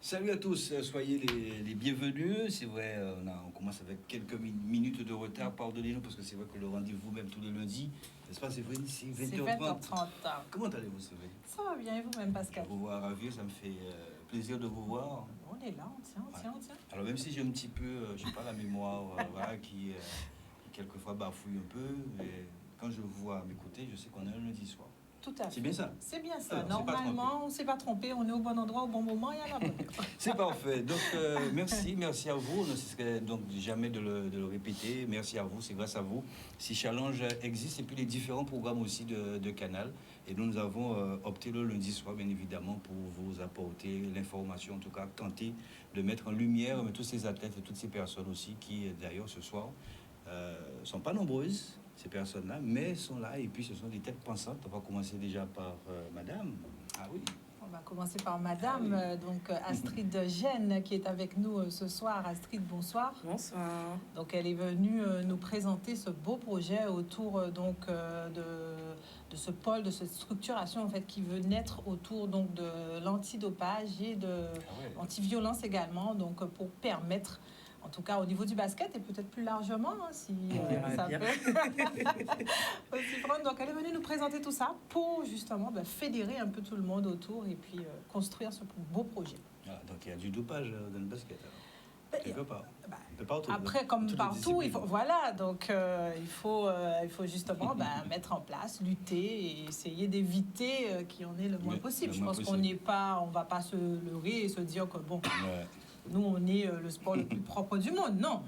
Salut à tous, soyez les bienvenus. C'est vrai, on commence avec quelques minutes de retard. Pardonnez-nous parce que c'est vrai que le rendez-vous, même tous les lundis, n'est-ce pas, c'est vrai, c'est 20h30. 20h30. Comment allez-vous, Séverine? Ça va bien, et vous-même, Pascal? Je vous vois ravi, ça me fait plaisir de vous voir. On est là, on tient. Alors, même si j'ai un petit peu, je sais pas, la mémoire voilà, qui quelquefois bafouille un peu, mais quand je vous vois à mes côtés, je sais qu'on est un lundi soir. Tout à fait. C'est bien ça? C'est bien ça. Alors, normalement, on ne s'est pas trompé. On est au bon endroit, au bon moment et à la bonne heure. C'est parfait. Donc, merci à vous. On ne cesserait donc jamais de le répéter. Merci à vous, c'est grâce à vous. Si Challenge existe, et puis les différents programmes aussi de Canal. Et nous avons opté le lundi soir, bien évidemment, pour vous apporter l'information, en tout cas, tenter de mettre en lumière tous ces athlètes et toutes ces personnes aussi qui, d'ailleurs, ce soir, ne sont pas nombreuses, ces personnes-là, mais sont là, et puis ce sont des têtes pensantes. On va commencer déjà par Madame. Ah oui. On va commencer par Madame, donc Astrid Gène, qui est avec nous ce soir. Astrid, bonsoir. Bonsoir. Donc elle est venue nous présenter ce beau projet autour de ce pôle, de cette structuration en fait qui veut naître autour donc de l'antidopage et de l'antiviolence également, donc pour permettre, en tout cas au niveau du basket et peut-être plus largement, si ça peut aussi prendre. Donc elle est venue nous présenter tout ça pour justement fédérer un peu tout le monde autour et puis construire ce beau projet. Ah, donc il y a du dopage dans le basket alors. Quelque part. Après, comme partout, il faut, il faut justement mettre en place, lutter et essayer d'éviter qu'il y en ait le moins possible. Je pense qu'on va pas se leurrer et se dire que bon. Ouais. Nous, on est le sport le plus propre du monde, non?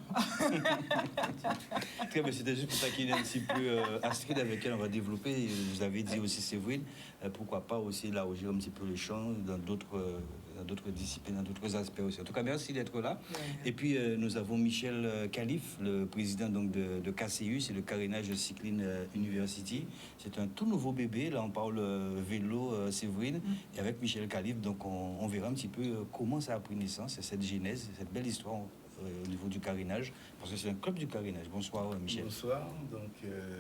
Mais c'était juste pour taquiner un petit peu Astrid, avec elle on va développer. Vous avez dit aussi, Séverine, pourquoi pas aussi élargir un petit peu le champ dans d'autres disciplines, dans d'autres aspects aussi. En tout cas, merci d'être là. Ouais. Et puis, nous avons Michel Calife, le président donc, de KCU, c'est le Carénage Cycling University. C'est un tout nouveau bébé. Là, on parle vélo, Séverine. Et avec Michel Calife, donc on verra un petit peu comment ça a pris naissance, cette genèse, cette belle histoire au niveau du carénage, parce que c'est un club du carénage. Bonsoir, Michel. Bonsoir. Donc,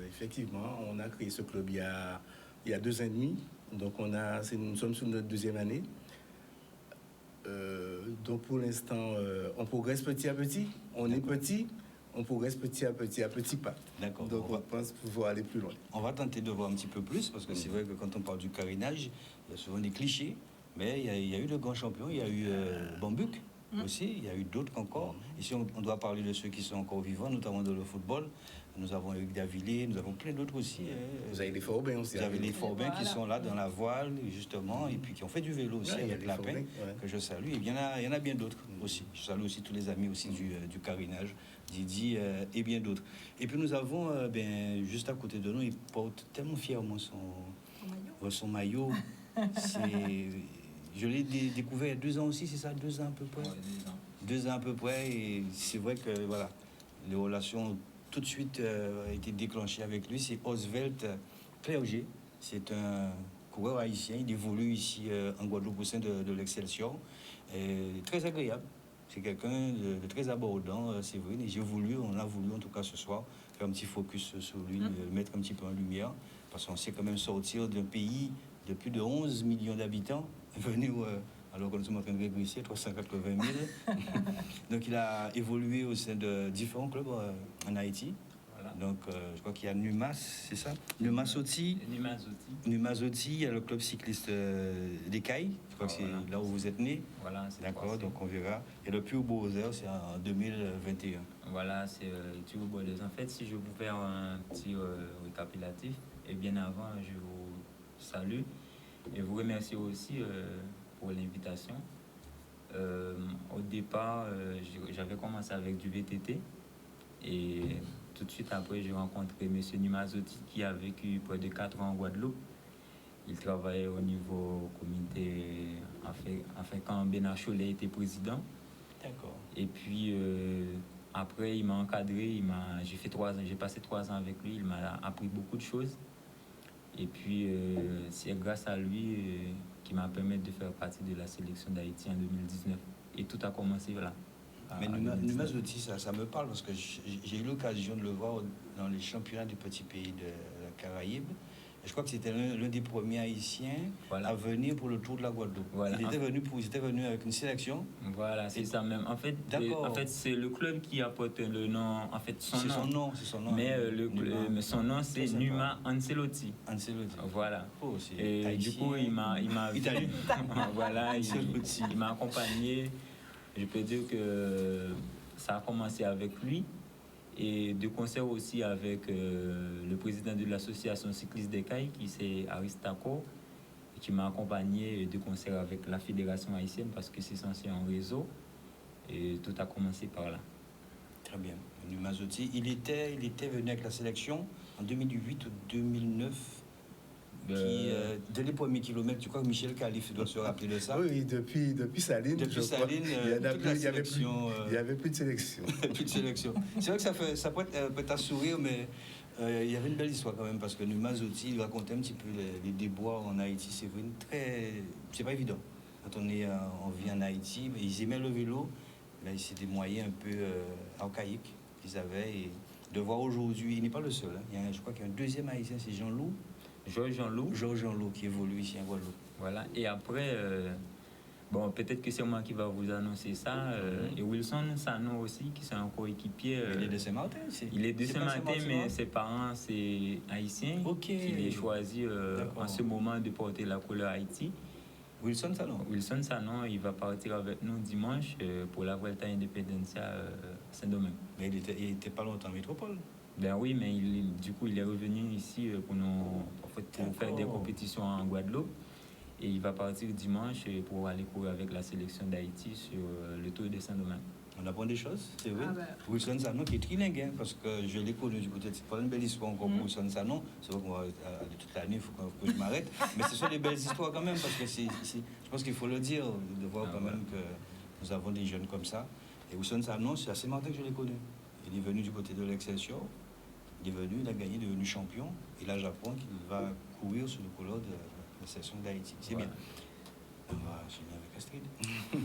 effectivement, on a créé ce club il y a 2 ans et demi. Donc, nous sommes sur notre 2e année. Donc, pour l'instant, on progresse petit à petit. On est petit, on progresse petit à petit pas. D'accord. Donc, on pense pouvoir aller plus loin. On va tenter de voir un petit peu plus, parce que c'est vrai que quand on parle du carénage, il y a souvent des clichés, mais il y a eu le grand champion, il y a eu Bambuc. Aussi, il y a eu d'autres encore. Ici, on doit parler de ceux qui sont encore vivants, notamment dans le football. Nous avons Eric Davilliers, nous avons plein d'autres aussi. Vous avez les Forbins aussi. Vous avez les Forbins qui sont là dans la voile, justement, et puis qui ont fait du vélo aussi avec Lapin, que je salue. Et il y en a bien d'autres aussi. Je salue aussi tous les amis aussi du carénage, Didi et bien d'autres. Et puis nous avons, juste à côté de nous, il porte tellement fièrement son maillot. Je l'ai découvert il y a 2 ans aussi, c'est ça? 2 ans à peu près? Ouais, 2 ans. 2 ans à peu près, et c'est vrai que voilà, les relations ont tout de suite été déclenchées avec lui. C'est Oswald Clerget, c'est un coureur haïtien, il évolue ici en Guadeloupe au sein de l'Excelsior, et très agréable. C'est quelqu'un de très abordant, c'est vrai, et on a voulu en tout cas ce soir faire un petit focus sur lui, le mettre un petit peu en lumière, parce qu'on sait quand même sortir d'un pays de plus de 11 millions d'habitants, venu alors que nous sommes en train de régresser, 380 000. Donc il a évolué au sein de différents clubs en Haïti. Voilà. Donc je crois qu'il y a Numas, c'est ça? Numazoti, il y a le club cycliste d'Écailles, je crois que c'est là où vous êtes né. Voilà, c'est d'accord, donc on verra. Et le plus beau c'est en 2021. Voilà, c'est le Turbo Brothers. En fait, si je vous fais un petit récapitulatif, et bien avant, je vous salue et vous remercie aussi pour l'invitation. Au départ, j'avais commencé avec du VTT et tout de suite après, j'ai rencontré M. Numazoti qui a vécu près de 4 ans en Guadeloupe. Il travaillait au niveau comité, quand Bénard Cholet était président. D'accord. Et puis, après, il m'a encadré, j'ai passé 3 ans avec lui, il m'a appris beaucoup de choses. Et puis, c'est grâce à lui qui m'a permis de faire partie de la sélection d'Haïti en 2019. Et tout a commencé là. Mais Numazoti, ça me parle parce que j'ai eu l'occasion de le voir dans les championnats des petits pays de la Caraïbe. Je crois que c'était l'un des premiers Haïtiens Voilà. à venir pour le Tour de la Guadeloupe. Voilà. Ils étaient venus avec une sélection. Voilà, c'est ça même. En fait, c'est le club qui apporte le nom, en fait, son nom. C'est son nom. Mais son nom, c'est Très Numa Ancelotti. Ancelotti. Voilà. Oh, c'est Et haïtien. du coup, il m'a Italien. voilà, Ancelotti. il m'a accompagné. Je peux dire que ça a commencé avec lui. Et de concert aussi avec le président de l'association cycliste d'Écailles, qui c'est Aristaco, qui m'a accompagné de concert avec la fédération haïtienne parce que c'est censé un réseau. Et tout a commencé par là. Très bien. Numa Zotti, il était venu avec la sélection en 2008 ou 2009. Dès les premiers kilomètres, tu crois que Michel Khalif doit se rappeler de ça? Oui, depuis Saline. Depuis Saline, il n'y avait plus de sélection. Plus de sélection. C'est vrai que ça peut être à sourire, mais il y avait une belle histoire quand même, parce que Numa Zotti, il racontait un petit peu les déboires en Haïti. C'est pas évident. Quand on vit en Haïti, mais ils aimaient le vélo. Là, c'est des moyens un peu archaïques qu'ils avaient. Et de voir aujourd'hui, il n'est pas le seul. Hein. Je crois qu'il y a un deuxième Haïtien, c'est Jean-Loup. Georges Jean-Loup qui évolue ici en Guadeloupe. Voilà. Et après, bon, peut-être que c'est moi qui va vous annoncer ça. Et Wilson Sano aussi, qui est un coéquipier. Il est de Saint-Martin aussi. Il est de Saint-Martin, mais ses parents, c'est haïtien. Ok. Il a choisi en ce moment de porter la couleur Haïti. Wilson Sano, il va partir avec nous dimanche pour la Vuelta Independencia Saint-Domingue. Mais il était pas longtemps en métropole. Ben oui, mais du coup, il est revenu ici pour faire des compétitions en Guadeloupe. Et il va partir dimanche pour aller courir avec la sélection d'Haïti sur le Tour de Saint-Domingue. On apprend des choses, c'est vrai. Ah ben. Wilson Sano qui est trilingue, hein, parce que je l'ai connu du côté. C'est pas une belle histoire encore pour Wilson Sano. C'est vrai qu'on va aller toute l'année, il faut que je m'arrête. Mais ce sont des belles histoires quand même, parce que je pense qu'il faut le dire, de voir quand même que nous avons des jeunes comme ça. Et Wilson Sano, c'est à Saint-Martin que je l'ai connu. Il est venu du côté de l'Excelsior. Il est venu, il a gagné, il est devenu champion. Et là, j'apprends qu'il va courir sur le couleur de la sélection d'Haïti. C'est bien. On va enchaîner avec Astrid.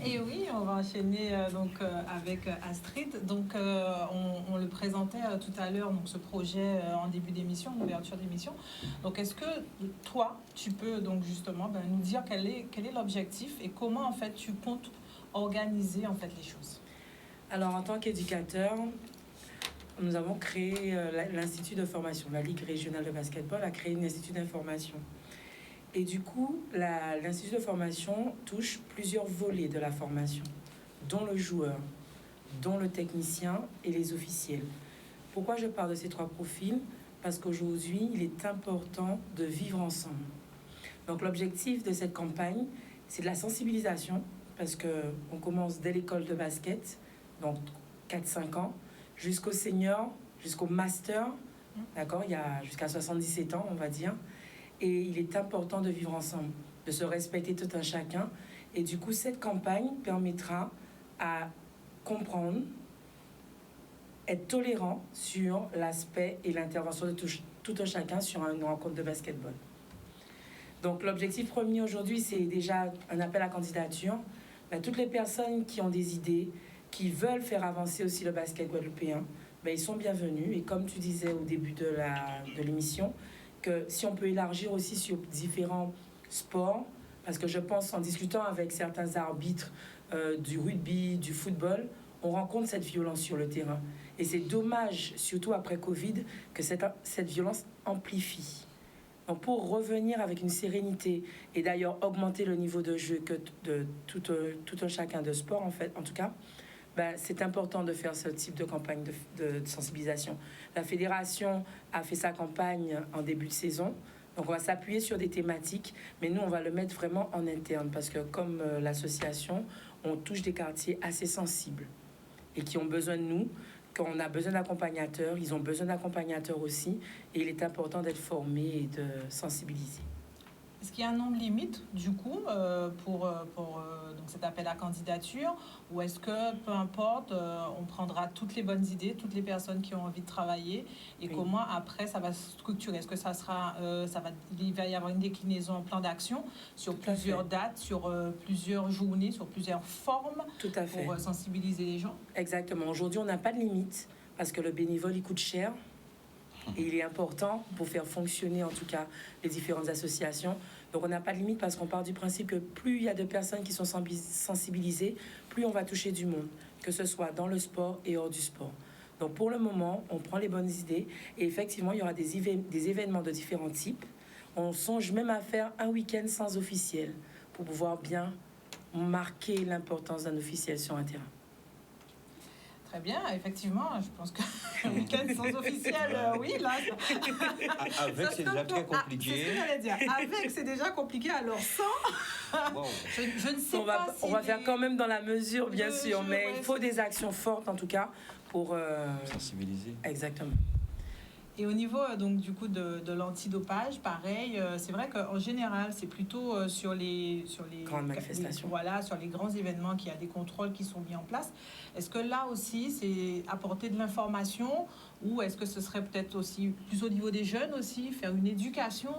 Et oui, on va enchaîner avec Astrid. Donc, on le présentait tout à l'heure, donc ce projet en début d'émission, en ouverture d'émission. Donc, est-ce que toi, tu peux donc justement nous dire quel est l'objectif et comment en fait tu comptes organiser en fait les choses? Alors, en tant qu'éducateur, nous avons créé l'Institut de formation. La Ligue régionale de basketball a créé un institut d'information. Et du coup, l'Institut de formation touche plusieurs volets de la formation, dont le joueur, dont le technicien et les officiels. Pourquoi je parle de ces trois profils? Parce qu'aujourd'hui, il est important de vivre ensemble. Donc l'objectif de cette campagne, c'est de la sensibilisation, parce qu'on commence dès l'école de basket, donc 4-5 ans, jusqu'au senior, jusqu'au master, d'accord, il y a jusqu'à 77 ans, on va dire. Et il est important de vivre ensemble, de se respecter tout un chacun. Et du coup, cette campagne permettra à comprendre, être tolérant sur l'aspect et l'intervention de tout un chacun sur une rencontre de basketball. Donc l'objectif premier aujourd'hui, c'est déjà un appel à candidature. Toutes les personnes qui ont des idées, qui veulent faire avancer aussi le basket guadeloupéen, ils sont bienvenus. Et comme tu disais au début de l'émission, que si on peut élargir aussi sur différents sports, parce que je pense en discutant avec certains arbitres du rugby, du football, on rencontre cette violence sur le terrain. Et c'est dommage, surtout après Covid, que cette violence amplifie. Donc pour revenir avec une sérénité et d'ailleurs augmenter le niveau de jeu de tout un chacun de sport, en fait, en tout cas, c'est important de faire ce type de campagne de sensibilisation. La fédération a fait sa campagne en début de saison. Donc on va s'appuyer sur des thématiques, mais nous on va le mettre vraiment en interne parce que comme l'association, on touche des quartiers assez sensibles et qui ont besoin de nous. Quand on a besoin d'accompagnateurs, ils ont besoin d'accompagnateurs aussi. Et il est important d'être formé et de sensibiliser. Est-ce qu'il y a un nombre limite, du coup, pour donc cet appel à candidature? Ou est-ce que, peu importe, on prendra toutes les bonnes idées, toutes les personnes qui ont envie de travailler? Et oui. Comment, après, ça va se structurer? Est-ce que il va y avoir une déclinaison en plan d'action sur plusieurs dates, sur plusieurs journées, sur plusieurs formes? Tout à fait. Pour sensibiliser les gens? Exactement. Aujourd'hui, on n'a pas de limite parce que le bénévole, il coûte cher. Et il est important pour faire fonctionner, en tout cas, les différentes associations. Donc, on n'a pas de limite parce qu'on part du principe que plus il y a de personnes qui sont sensibilisées, plus on va toucher du monde, que ce soit dans le sport et hors du sport. Donc, pour le moment, on prend les bonnes idées et effectivement, il y aura des événements de différents types. On songe même à faire un week-end sans officiel pour pouvoir bien marquer l'importance d'un officiel sur un terrain. Très bien, effectivement, je pense qu'un week-end sans officiel, oui, là... Avec, c'est déjà très compliqué. C'est ce que j'allais dire. Avec, c'est déjà compliqué, alors sans... Wow. Je ne sais pas si... On va faire quand même dans la mesure, bien Le sûr, jeu, mais ouais, il faut des actions fortes, en tout cas, pour... Sensibiliser. Exactement. Et au niveau donc du coup de l'antidopage, pareil, c'est vrai qu'en général, c'est plutôt sur les Grandes manifestations. Voilà, sur les grands événements qu'il y a des contrôles qui sont mis en place. Est-ce que là aussi, c'est apporter de l'information ou est-ce que ce serait peut-être aussi plus au niveau des jeunes aussi, faire une éducation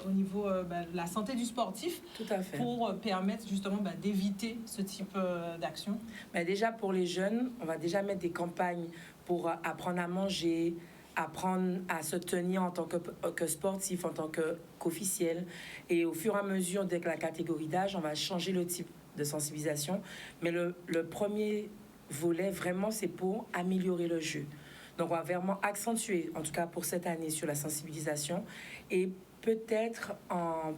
au niveau de la santé du sportif Tout à fait. pour permettre justement d'éviter ce type d'action? Déjà, pour les jeunes, on va déjà mettre des campagnes pour apprendre à manger, apprendre à se tenir en tant que sportif, en tant qu'officiel. Et au fur et à mesure, dès que la catégorie d'âge, on va changer le type de sensibilisation. Mais le premier volet, vraiment, c'est pour améliorer le jeu. Donc, on va vraiment accentuer, en tout cas pour cette année, sur la sensibilisation. Et peut-être,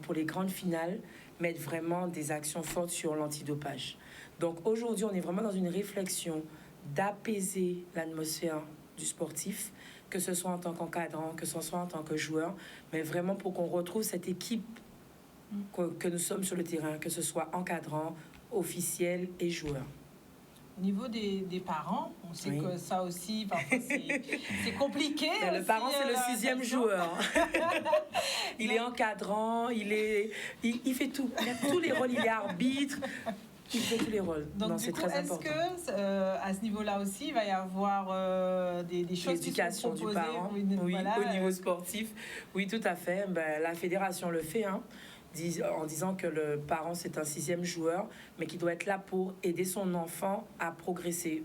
pour les grandes finales, mettre vraiment des actions fortes sur l'antidopage. Donc, aujourd'hui, on est vraiment dans une réflexion d'apaiser l'atmosphère du sportif, que ce soit en tant qu'encadrant, que ce soit en tant que joueur, mais vraiment pour qu'on retrouve cette équipe que nous sommes sur le terrain, que ce soit encadrant, officiel et joueur. Au niveau des parents, on sait Oui. que ça aussi, parfois, c'est compliqué. Le aussi, parent, c'est le la 6e gestion. joueur. Il est encadrant, il fait tout. Il a tous les rôles, il est arbitre. Il fait tous les rôles. Donc, Non, du c'est coup, très est-ce important. que à ce niveau-là aussi, il va y avoir des choses qui sont L'éducation du proposées parent, oui, oui, voilà, au niveau sportif, oui, tout à fait. La fédération le fait, en disant que le parent, c'est un 6e joueur, mais qui doit être là pour aider son enfant à progresser,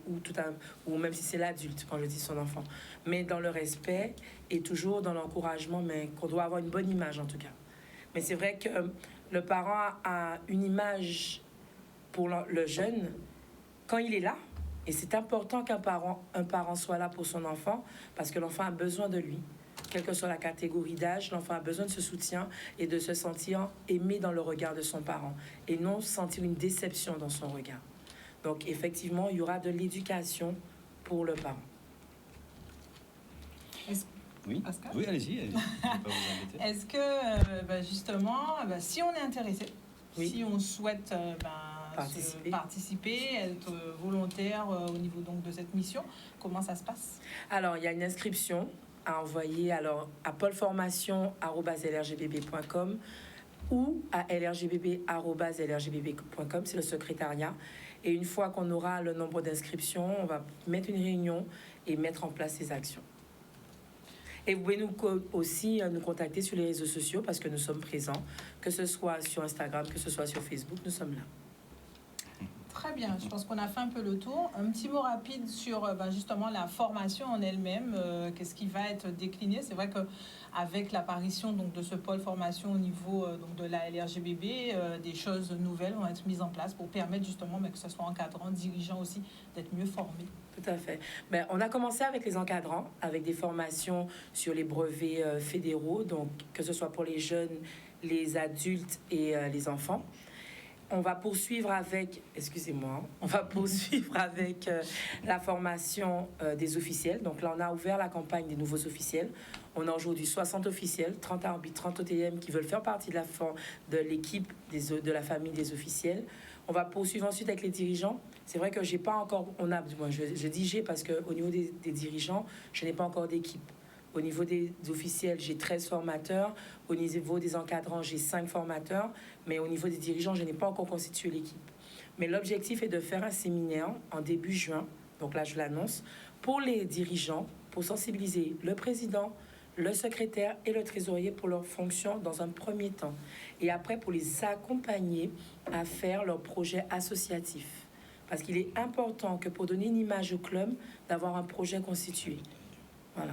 ou même si c'est l'adulte, quand je dis son enfant. Mais dans le respect et toujours dans l'encouragement, mais qu'on doit avoir une bonne image, en tout cas. Mais c'est vrai que le parent a une image pour le jeune quand il est là. Et c'est important qu'un parent soit là pour son enfant parce que l'enfant a besoin de lui. Quelle que soit la catégorie d'âge, l'enfant a besoin de ce soutien et de se sentir aimé dans le regard de son parent et non sentir une déception dans son regard. Donc, effectivement, il y aura de l'éducation pour le parent. Oui, Pascal? oui, allez-y. Je ne vais pas vous embêter. Est-ce que, justement, si on est intéressé, Oui. si on souhaite participer, être volontaire au niveau donc, de cette mission, comment ça se passe? Alors, il y a une inscription à envoyer à paulformation@lrgbb.com ou à lrgbb@lrgbb.com, c'est le secrétariat. Et une fois qu'on aura le nombre d'inscriptions, on va mettre une réunion et mettre en place ces actions. Et vous pouvez aussi nous contacter sur les réseaux sociaux parce que nous sommes présents, que ce soit sur Instagram, que ce soit sur Facebook, nous sommes là. Très bien, je pense qu'on a fait un peu le tour. Un petit mot rapide sur justement la formation en elle-même, qu'est-ce qui va être décliné. C'est vrai qu'avec l'apparition donc, de ce pôle formation au niveau donc, de la LRGBB, des choses nouvelles vont être mises en place pour permettre justement que ce soit encadrant, dirigeant aussi, d'être mieux formés. Tout à fait. On a commencé avec les encadrants, avec des formations sur les brevets fédéraux, donc que ce soit pour les jeunes, les adultes et les enfants. On va poursuivre avec, la formation des officiels. Donc là, on a ouvert la campagne des nouveaux officiels. On a aujourd'hui 60 officiels, 30 arbitres, 30 OTM qui veulent faire partie de l'équipe de la famille des officiels. On va poursuivre ensuite avec les dirigeants. C'est vrai que j'ai pas encore, je dis j'ai parce qu'au niveau des dirigeants, je n'ai pas encore d'équipe. Au niveau des officiels, j'ai 13 formateurs. Au niveau des encadrants, j'ai 5 formateurs. Mais au niveau des dirigeants, je n'ai pas encore constitué l'équipe. Mais l'objectif est de faire un séminaire en début juin, donc là je l'annonce, pour les dirigeants, pour sensibiliser le président, le secrétaire et le trésorier pour leurs fonctions dans un premier temps. Et après, pour les accompagner à faire leur projet associatif. Parce qu'il est important que pour donner une image au club, d'avoir un projet constitué. Voilà.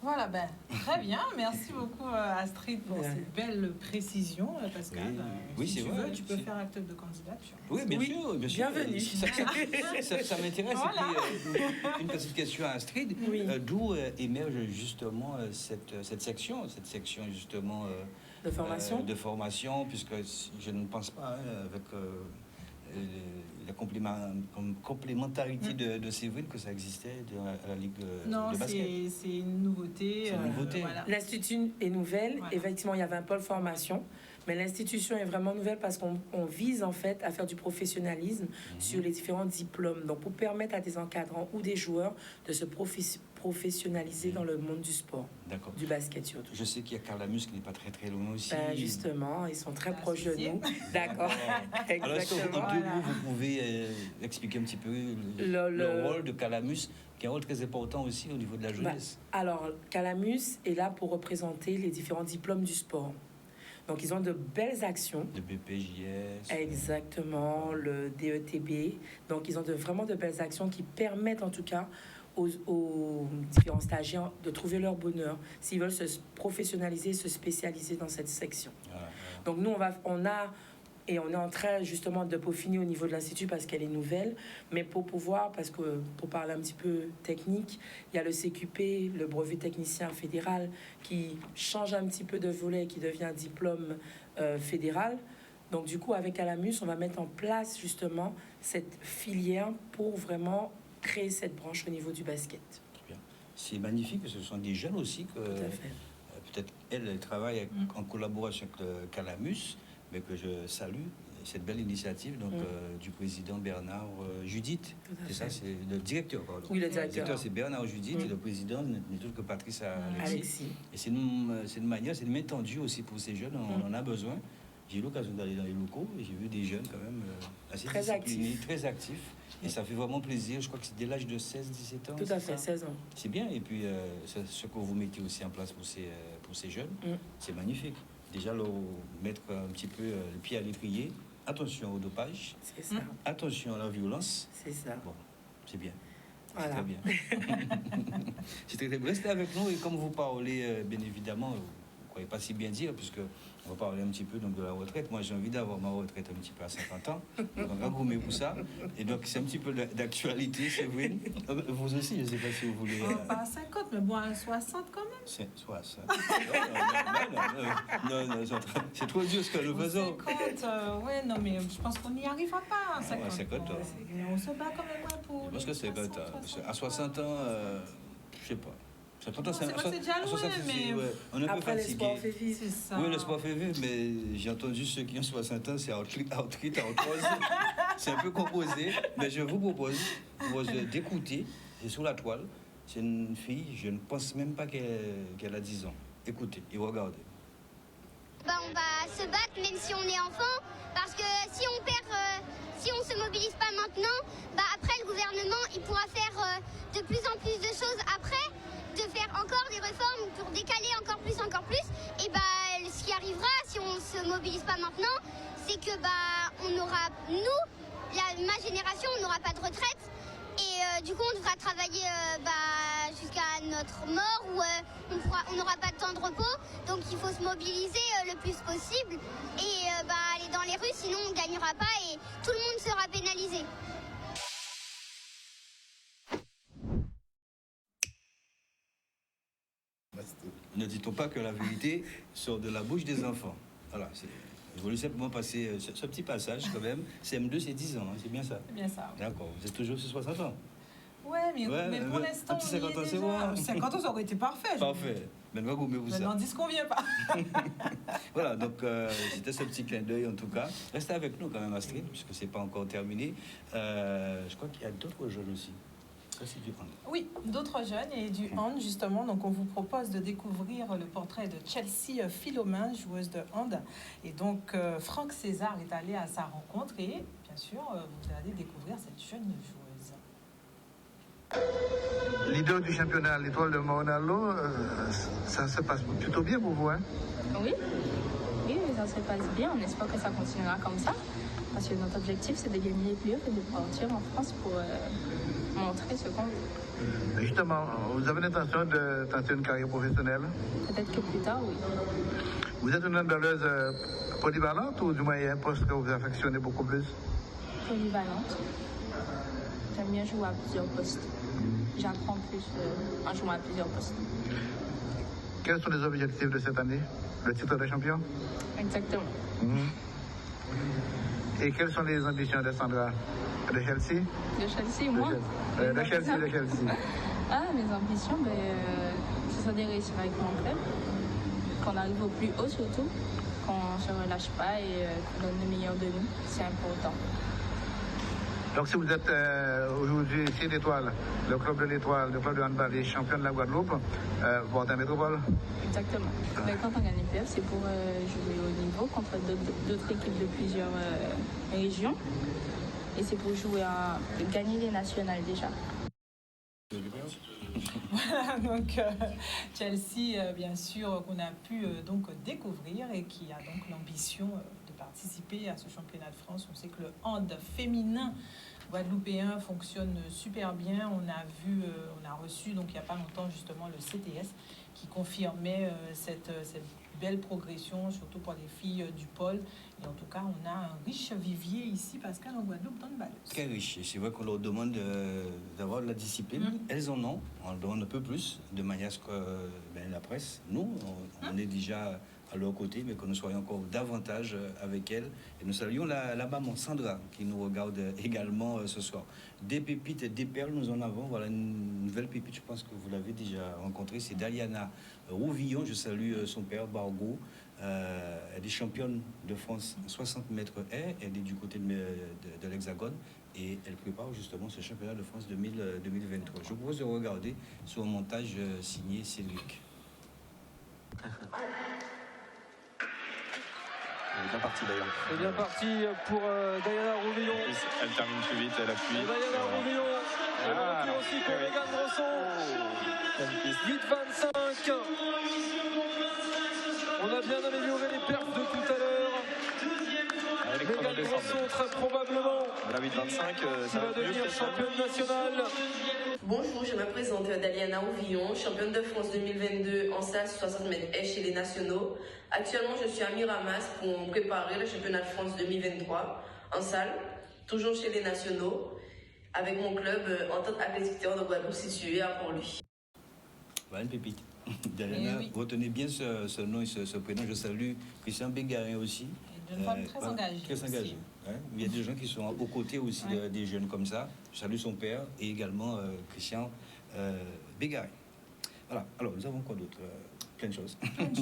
Voilà, ben, très bien. Merci beaucoup Astrid pour Ouais. ces belles précisions, Pascal. Oui, Si c'est tu vrai, veux, tu peux c'est- faire acte de candidature. Oui, bien Oui, sûr, bien sûr. bienvenue. Ça m'intéresse. Voilà. Et puis, une petite question à Astrid. Oui. D'où émerge justement cette section justement De formation. de formation, puisque je ne pense pas avec la complémentarité de Séverine que ça existait à la Ligue Non, de basket. c'est une nouveauté. C'est une nouveauté. Voilà. L'Institut est nouvelle. Voilà. Effectivement, il y avait un pôle formation. Mais l'institution est vraiment nouvelle parce qu'on vise en fait à faire du professionnalisme sur les différents diplômes. Donc, pour permettre à des encadrants ou des joueurs de se professionnaliser dans le monde du sport, D'accord. du basket surtout. Je sais qu'il y a Carlamus qui n'est pas très loin aussi. Ben, justement, ils sont très proches de Associés. nous. D'accord. Alors, est-ce qu'en Exactement. deux mots, vous pouvez expliquer un petit peu le rôle de Calamus, qui est un rôle très important aussi au niveau de la jeunesse? Alors, Calamus est là pour représenter les différents diplômes du sport. Donc, ils ont de belles actions. De BPJS. Exactement, le DETB. Donc, ils ont vraiment de belles actions qui permettent en tout cas aux différents stagiaires de trouver leur bonheur s'ils veulent se professionnaliser, se spécialiser dans cette section. Voilà. Donc, nous, on est en train justement de peaufiner au niveau de l'Institut parce qu'elle est nouvelle, mais pour parler un petit peu technique, il y a le CQP, le brevet technicien fédéral, qui change un petit peu de volet et qui devient un diplôme fédéral. Donc du coup, avec Calamus, on va mettre en place justement cette filière pour vraiment créer cette branche au niveau du basket. Très bien. C'est magnifique, ce sont des jeunes aussi que Tout à fait. peut-être elle travaille en collaboration avec Calamus, mais que je salue cette belle initiative donc, du président Bernard Judith. Tout à C'est ça, fait. c'est le directeur, pardon. Oui, le Le directeur. directeur, c'est Bernard Judith et le président n'est autre que Patrice Alexis. Alexis. Et c'est une manière, c'est une main tendue aussi pour ces jeunes, on en a besoin. J'ai eu l'occasion d'aller dans les locaux et j'ai vu des jeunes quand même assez Très disciplinés, actifs. très actifs. Et ça fait vraiment plaisir. Je crois que c'est dès l'âge de 16-17 ans. Tout à c'est fait, ça 16 ans. C'est bien. Et puis, ce que vous mettez aussi en place pour ces jeunes, c'est magnifique. Déjà, leur mettre un petit peu le pied à l'étrier. Attention au dopage. C'est ça. Attention à la violence. C'est ça. Bon, c'est bien. Voilà. C'est très bien. C'est très bien. Restez avec nous et comme vous parlez, bien évidemment, vous ne croyez pas si bien dire, puisque on va parler un petit peu donc, de la retraite. Moi, j'ai envie d'avoir ma retraite un petit peu à 50 ans. Donc, on va gommer pour ça. Et donc, c'est un petit peu d'actualité, c'est vrai. Vous aussi, je ne sais pas si vous voulez... Pas à 50, mais bon, à 60 quand même. C'est 60. Non, c'est trop dur ce que nous faisons. 50, ouais, non, mais je pense qu'on n'y arrivera pas à 50. Ouais, 50 ans. On se bat quand même ouais, pour. Parce que c'est 60, à 60 ans, je sais pas. 50 ans, Non, c'est vrai que c'est déjà à 60, loin, mais- ouais, on est un peu Après, fatigué. l'espoir fait vivre. C'est ça. Oui, l'espoir fait vivre, mais j'ai entendu ceux qui ont 60 ans, c'est arthrite, arthrose. C'est un peu composé, mais je vous propose d'écouter, et sur la toile, c'est une fille, je ne pense même pas qu'elle a 10 ans. Écoutez et regardez. Bah, on va se battre même si on est enfant, parce que si on perd, si on se mobilise pas maintenant, bah après le gouvernement il pourra faire de plus en plus de choses après, de faire encore des réformes pour décaler encore plus, et bah ce qui arrivera si on se mobilise pas maintenant, c'est que bah on aura, nous, ma génération, on n'aura pas de retraite. Et du coup, on devra travailler jusqu'à notre mort ou on n'aura pas de temps de repos. Donc, il faut se mobiliser le plus possible et aller dans les rues, sinon on ne gagnera pas et tout le monde sera pénalisé. Ne dit-on pas que la vérité sort de la bouche des enfants? Voilà, je voulais simplement passer ce petit passage quand même. CM2, c'est 10 ans, hein, c'est bien ça? C'est bien ça. D'accord, vous êtes toujours sur 60 ans? Ouais, mais pour l'instant, un petit on y 50 ans, est c'est déjà. bon. 50 ans, ça aurait été parfait. Parfait. Maintenant, vous mettez Maintenant, ça. dis ce qu'on vient pas. Voilà, donc c'était ce petit clin d'œil en tout cas. Restez avec nous quand même, Astrid, puisque c'est pas encore terminé. Je crois qu'il y a d'autres jeunes aussi. Ça, c'est du hand. Oui, d'autres jeunes et du hand, justement. Donc, on vous propose de découvrir le portrait de Chelsea Philomène, joueuse de hand. Et donc, Franck César est allé à sa rencontre et, bien sûr, vous allez découvrir cette jeune joueuse. Leader du championnat, l'étoile de Maunalo, ça se passe plutôt bien pour vous, hein? Oui, ça se passe bien. On espère que ça continuera comme ça. Parce que notre objectif, c'est de gagner les playoffs et de partir en France montrer ce qu'on veut. Justement, vous avez l'intention de tenter une carrière professionnelle? Peut-être que plus tard, oui. Vous êtes une handballeuse polyvalente ou du moins il y a un poste que vous affectionnez beaucoup plus? Polyvalente. J'aime bien jouer à plusieurs postes. J'apprends plus en jouant à plusieurs postes. Quels sont les objectifs de cette année? Le titre de champion? Exactement. Et quelles sont les ambitions de Sandra? De Chelsea? De Chelsea, moi? De Chelsea. Ah, mes ambitions, ce sont de réussir avec mon club. Qu'on arrive au plus haut surtout. Qu'on ne se relâche pas et qu'on donne le meilleur de nous. C'est important. Donc si vous êtes aujourd'hui chez l'Étoile, le club de l'Étoile, le club de handball est champion de la Guadeloupe, Bordeaux Métropole? Exactement. Mais quand on gagne les PF, c'est pour jouer au niveau contre d'autres équipes de plusieurs régions. Et c'est pour jouer à gagner les nationales déjà. Voilà, donc Chelsea, bien sûr, qu'on a pu donc découvrir et qui a donc l'ambition de participer à ce championnat de France. On sait que le hand féminin guadeloupéen fonctionne super bien. On a reçu donc il n'y a pas longtemps justement le CTS qui confirmait cette belle progression, surtout pour les filles du pôle. Et en tout cas, on a un riche vivier ici, Pascal, en Guadeloupe, dans le ballon. Très riche. C'est vrai qu'on leur demande d'avoir de la discipline. Elles en ont. On leur demande un peu plus, de manière à ce que la presse, nous, on est déjà à leur côté, mais que nous soyons encore davantage avec elles. Et nous saluons la maman Sandra, qui nous regarde également ce soir. Des pépites et des perles, nous en avons. Voilà une nouvelle pépite, je pense que vous l'avez déjà rencontrée. C'est Daliana Rouvillon. Je salue son père, Bargo. Elle est championne de France 60 mètres haies. Elle est du côté de l'Hexagone. Et elle prépare justement ce championnat de France 2023. Je vous propose de regarder sur un montage signé Cédric. Elle est bien partie d'ailleurs. C'est bien parti pour Diana Rouvillon. Elle termine plus vite, elle appuie. Diana Rouvillon. Elle aussi pour Megan Bresson. 8,25. On a bien amélioré les perfs de tout à l'heure. Megan Bresson, très probablement, la 8,25, ça va devenir championne nationale. Bonjour, je me présente Daliana Rouvillon, championne de France 2022 en salle 60 mètres haies chez les nationaux. Actuellement, je suis à Miramas pour préparer le championnat de France 2023 en salle, toujours chez les nationaux, avec mon club Entente Athlétique Terre de Guadeloupe situé à Port-Louis. Voilà une pépite. Diana, retenez bien ce nom et ce prénom. Je salue Christian Bégarin aussi. Une femme très engagée. Très engagée. Hein. Il y a des gens qui sont aux côtés aussi des jeunes comme ça. Je salue son père et également Christian Bégarin. Voilà. Alors, nous avons quoi d'autre? Plein de choses. Plein de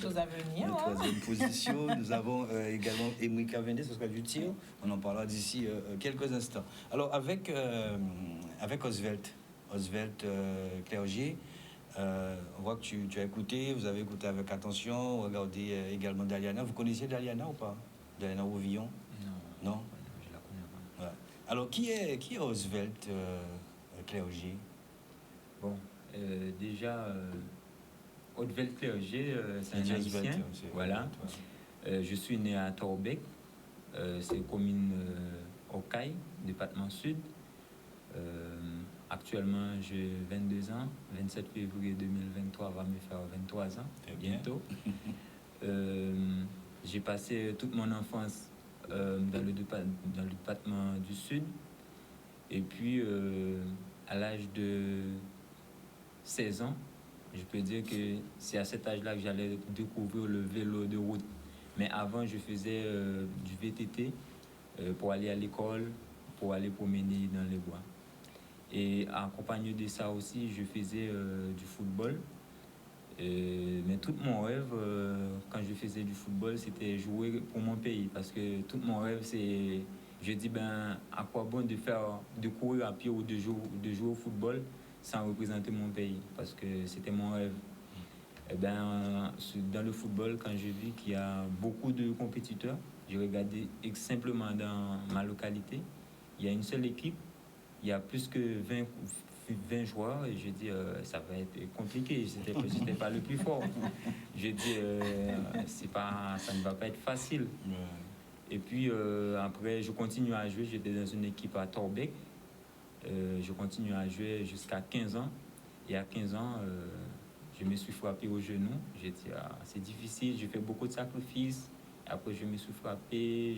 choses à venir. En troisième position, nous avons également Emery Cavendé, ce sera du tir. On en parlera d'ici quelques instants. Alors, avec Oswald Clergier, on voit que tu as écouté, vous avez écouté avec attention, regardez également Daliana. Vous connaissiez Daliana ou pas? Daliana Rouvillon? Non, je la connais pas. Ouais. Alors, qui est Oswald Clergier? Bon, déjà, Oswald Clergier, c'est un Haïtien. Voilà. Je suis né à Torbec, c'est commune Okaï, département sud. Actuellement, j'ai 22 ans. 27 février 2023 va me faire 23 ans, bientôt. J'ai passé toute mon enfance dans le département du Sud. Et puis, à l'âge de 16 ans, je peux dire que c'est à cet âge-là que j'allais découvrir le vélo de route. Mais avant, je faisais du VTT pour aller à l'école, pour aller promener dans les bois. Et accompagné de ça aussi, je faisais du football. Mais tout mon rêve, quand je faisais du football, c'était jouer pour mon pays. Parce que tout mon rêve, c'est... Je dis, à quoi bon de courir à pied ou de jouer au football sans représenter mon pays? Parce que c'était mon rêve. Et dans le football, quand j'ai vu qu'il y a beaucoup de compétiteurs, j'ai regardé simplement dans ma localité. Il y a une seule équipe. Il y a plus que 20 joueurs et je dis ça va être compliqué, j'étais pas le plus fort. Je dis ça ne va pas être facile. Et puis après je continue à jouer, j'étais dans une équipe à Torbec Je continue à jouer jusqu'à 15 ans. Et à 15 ans, je me suis frappé au genou. J'ai dit, c'est difficile, je fais beaucoup de sacrifices. Après, je me suis frappé.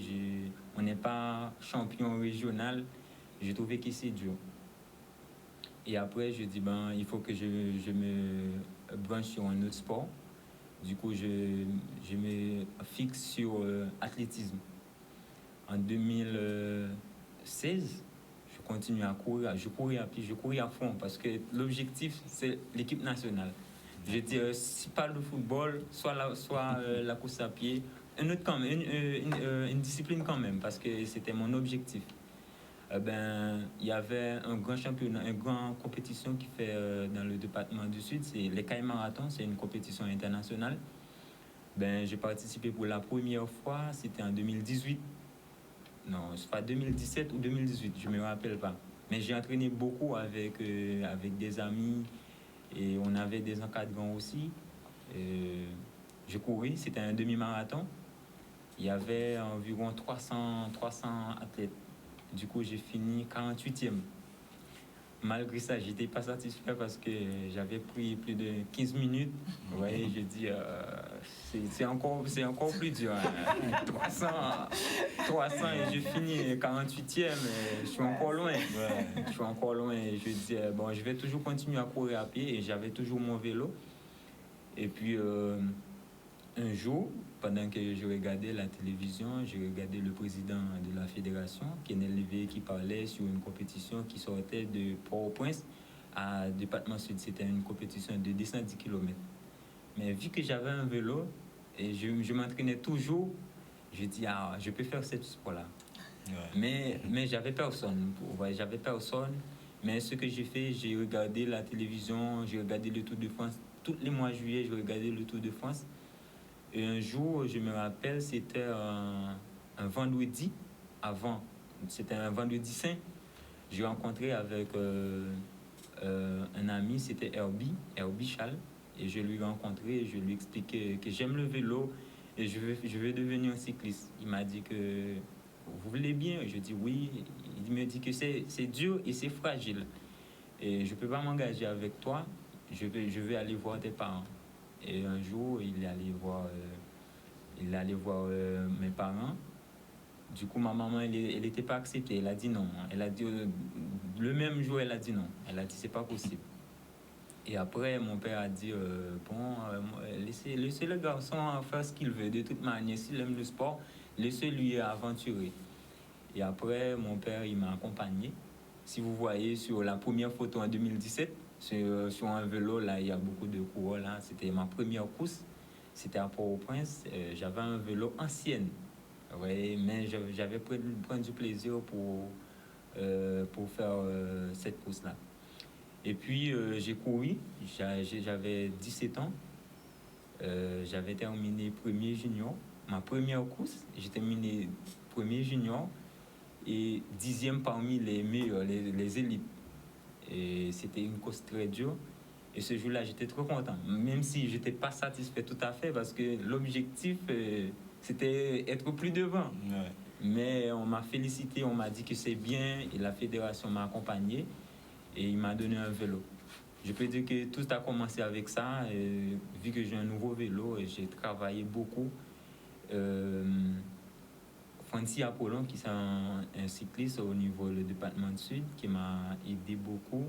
On n'est pas champion régional. J'ai trouvé que c'est dur. Et après, je dis, il faut que je me branche sur un autre sport. Du coup, je me fixe sur l'athlétisme. En 2016, je continue à courir. Je courais à pied, je courais à fond parce que l'objectif, c'est l'équipe nationale. Je dis, si pas le football, soit la course à pied, une discipline quand même, parce que c'était mon objectif. Il y avait un grand championnat, une grande compétition qui fait dans le département du Sud, c'est les Cailles Marathon, c'est une compétition internationale. J'ai participé pour la première fois, c'était en 2018. Non, c'est pas 2017 ou 2018, je me rappelle pas. Mais j'ai entraîné beaucoup avec des amis et on avait des encadrants aussi. Je courais, c'était un demi-marathon. Il y avait environ 300 athlètes. Du coup, j'ai fini 48e. Malgré ça, je n'étais pas satisfait parce que j'avais pris plus de 15 minutes. Vous voyez, je dis, c'est encore plus dur. 300 et je finis 48e. Je suis encore loin. Je suis encore loin. Je dis, je vais toujours continuer à courir à pied et j'avais toujours mon vélo. Et puis, un jour, pendant que je regardais la télévision, j'ai regardé le président de la fédération, Kenel Lévé, qui parlait sur une compétition qui sortait de Port-au-Prince à Département Sud. C'était une compétition de 210 km. Mais vu que j'avais un vélo et je m'entraînais toujours, je dis, je peux faire ce sport-là. Ouais. Mais j'avais personne. J'avais personne. Mais ce que j'ai fait, j'ai regardé la télévision, j'ai regardé le Tour de France. Tous les mois de juillet, je regardais le Tour de France. Et un jour, je me rappelle, c'était un vendredi avant, c'était un vendredi saint. J'ai rencontré avec un ami, c'était Herbie Charles, et je lui ai rencontré et je lui ai expliqué que j'aime le vélo et je veux devenir un cycliste. Il m'a dit que vous voulez bien? Je dis oui. Il me dit que c'est dur et c'est fragile. Et je ne peux pas m'engager avec toi, je vais aller voir tes parents. Et un jour, il est allé voir mes parents. Du coup, ma maman, elle n'était pas acceptée. Elle a dit non. Elle a dit, le même jour, elle a dit non. Elle a dit, c'est pas possible. Et après, mon père a dit, laissez le garçon faire ce qu'il veut. De toute manière, s'il aime le sport, laissez-lui aventurer. Et après, mon père, il m'a accompagné. Si vous voyez sur la première photo en 2017, sur un vélo, là, il y a beaucoup de coureurs. Là. C'était ma première course. C'était à Port-au-Prince. J'avais un vélo ancien. Ouais, mais j'avais pris du plaisir pour faire cette course-là. Et puis, j'ai couru. J'avais 17 ans. J'avais terminé premier junior. Ma première course, j'ai terminé premier junior et 10e parmi les meilleurs, les élites. Et c'était une course très dure. Et ce jour-là, j'étais trop content. Même si je n'étais pas satisfait tout à fait parce que l'objectif, c'était être plus devant. Ouais. Mais on m'a félicité, on m'a dit que c'est bien et la fédération m'a accompagné et il m'a donné un vélo. Je peux dire que tout a commencé avec ça. Et vu que j'ai un nouveau vélo et j'ai travaillé beaucoup, Francis Apollon, qui est un cycliste au niveau du département du Sud, qui m'a aidé beaucoup.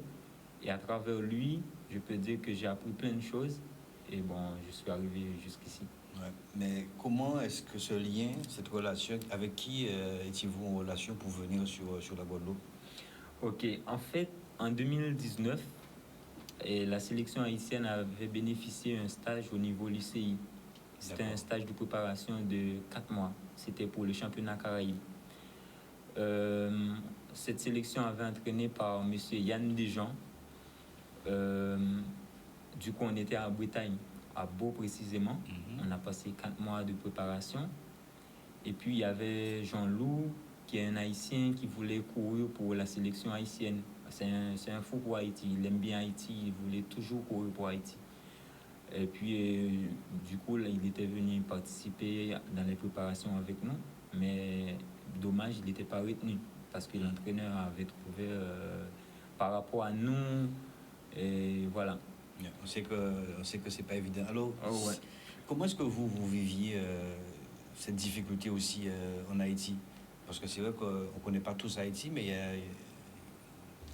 Et à travers lui, je peux dire que j'ai appris plein de choses. Et je suis arrivé jusqu'ici. Ouais. Mais comment est-ce que ce lien, cette relation, avec qui étiez-vous en relation pour venir sur la Guadeloupe? Ok, en fait, en 2019, la sélection haïtienne avait bénéficié d'un stage au niveau lycéi. C'était un stage de préparation de 4 mois. C'était pour le championnat Caraïbes. Cette sélection avait entraîné par M. Yann Desjans. Du coup, on était à Bretagne, à Beau précisément. On a passé 4 mois de préparation. Et puis, il y avait Jean-Loup, qui est un Haïtien qui voulait courir pour la sélection haïtienne. C'est un fou pour Haïti. Il aime bien Haïti. Il voulait toujours courir pour Haïti. Et puis, du coup, là, il était venu participer dans les préparations avec nous. Mais dommage, il n'était pas retenu parce que l'entraîneur avait trouvé par rapport à nous. Et voilà. On sait que c'est pas évident. Alors, Ouais. comment est-ce que vous viviez cette difficulté aussi en Haïti? Parce que c'est vrai qu'on ne connaît pas tous Haïti, mais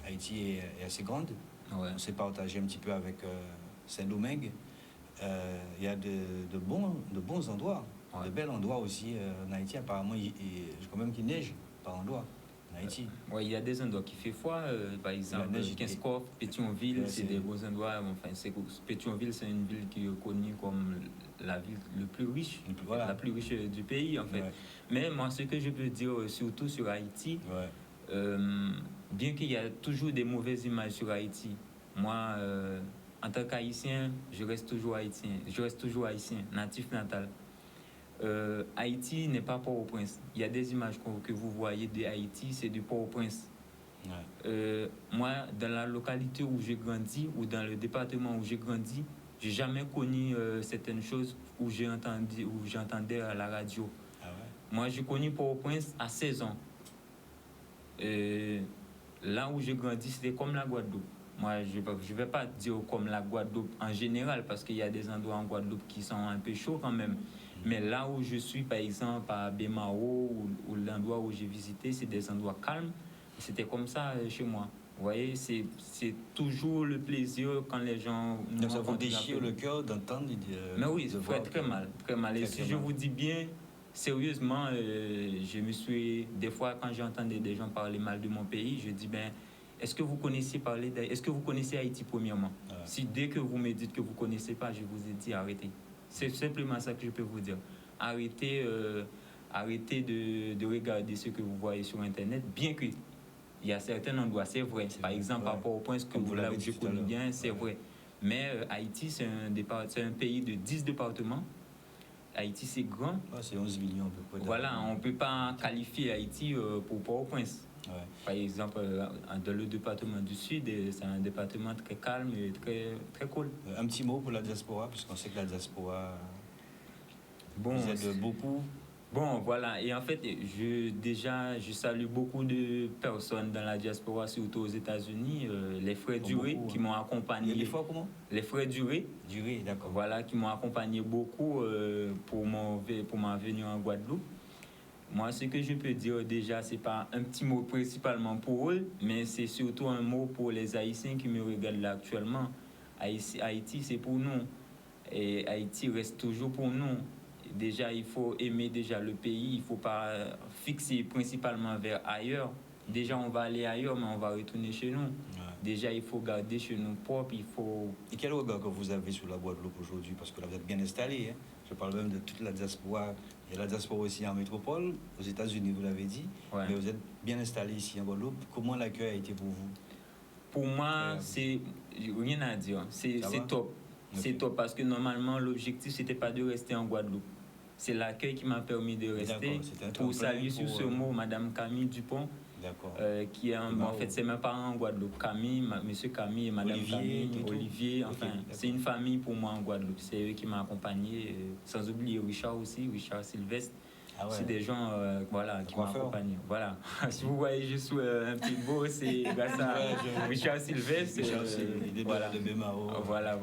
Haïti est assez grande. Ouais. On s'est partagé un petit peu avec Saint-Domingue. Il y a de bons endroits, Ouais. de bels endroits aussi en Haïti. Apparemment, je crois même qu'il neige par endroits en Haïti. Ouais, il y a des endroits qui fait froid, par exemple, La neige, Kinskov, Pétionville, Ouais, c'est c'est- des beaux endroits. Enfin, Pétionville, c'est une ville qui est connue comme la ville le plus riche, Voilà. la plus riche du pays, en fait. Ouais. Mais moi, ce que je peux dire, surtout sur Haïti, Ouais. bien qu'il y a toujours des mauvaises images sur Haïti, moi, en tant qu'Haïtien, je reste toujours haïtien. Je reste toujours haïtien, natif natal. Haïti n'est pas Port-au-Prince. Il y a des images que vous voyez de Haïti, c'est du Port-au-Prince. Ouais. Moi, dans la localité où j'ai grandi, ou dans le département où j'ai grandi, j'ai jamais connu certaines choses où j'entendais à la radio. Ah ouais. Moi, j'ai connu Port-au-Prince à 16 ans. Là où j'ai grandi, c'était comme la Guadeloupe. Moi, je ne vais pas dire comme la Guadeloupe en général, parce qu'il y a des endroits en Guadeloupe qui sont un peu chauds quand même. Mais là où je suis, par exemple, à Bémao, ou l'endroit où j'ai visité, c'est des endroits calmes. C'était comme ça chez moi. Vous voyez, c'est toujours le plaisir quand les gens... Donc ça vous déchire le cœur d'entendre. Mais oui, ça fait très mal, très mal. Et si je vous dis bien, sérieusement, je me suis... Des fois, quand j'entendais des gens parler mal de mon pays, je dis, ben, est-ce que vous connaissez Haïti premièrement? Ouais. Si dès que vous me dites que vous ne connaissez pas, je vous ai dit arrêtez. C'est simplement ça que je peux vous dire. Arrêtez de regarder ce que vous voyez sur Internet, bien que il y a certains endroits, c'est vrai. Par exemple, à Port-au-Prince, là où je connais bien, c'est vrai. Mais Haïti, c'est un pays de 10 départements. Haïti, c'est grand. C'est 11 millions à peu près. Voilà, on ne peut pas qualifier Haïti pour Port-au-Prince. Ouais. Par exemple, dans le département du Sud, c'est un département très calme et très, très cool. Un petit mot pour la diaspora, puisqu'on sait que la diaspora bon, vous aide beaucoup. Bon, voilà. Et en fait, je salue beaucoup de personnes dans la diaspora, surtout aux États-Unis. Les frères Duré qui m'ont accompagné. Les frères comment? Les frères Duré. Duré, d'accord. Voilà, qui m'ont accompagné beaucoup pour ma venue en Guadeloupe. Moi, ce que je peux dire déjà, c'est pas un petit mot principalement pour eux, mais c'est surtout un mot pour les Haïtiens qui me regardent là actuellement. Haïti, c'est pour nous. Et Haïti reste toujours pour nous. Déjà, il faut aimer déjà le pays. Il ne faut pas fixer principalement vers ailleurs. Déjà, on va aller ailleurs, mais on va retourner chez nous. Ouais. Déjà, il faut garder chez nous propre. Et quel regard que vous avez sur la Guadeloupe aujourd'hui? Parce que là, vous êtes bien installé. Hein? Je parle même de toute la diaspora. Il y a la diaspora aussi en métropole, aux États-Unis, vous l'avez dit. Ouais. Mais vous êtes bien installé ici en Guadeloupe. Comment l'accueil a été pour vous? Pour moi, c'est rien à dire. C'est top. Okay. C'est top parce que normalement, l'objectif, ce n'était pas de rester en Guadeloupe. C'est l'accueil qui m'a permis de rester. Pour saluer sur ce mot Madame Camille Dupont, qui est en fait, c'est mes parents en Guadeloupe. Camille, Monsieur Camille et Madame Olivier, enfin, c'est une famille pour moi en Guadeloupe. C'est eux qui m'ont accompagné. Sans oublier Richard aussi, Richard Sylvestre. Ah ouais. C'est des gens qui m'ont accompagné. Voilà. Si vous voyez, je suis un petit beau, c'est grâce à Richard Sylvestre. Voilà. De Bémao. Voilà.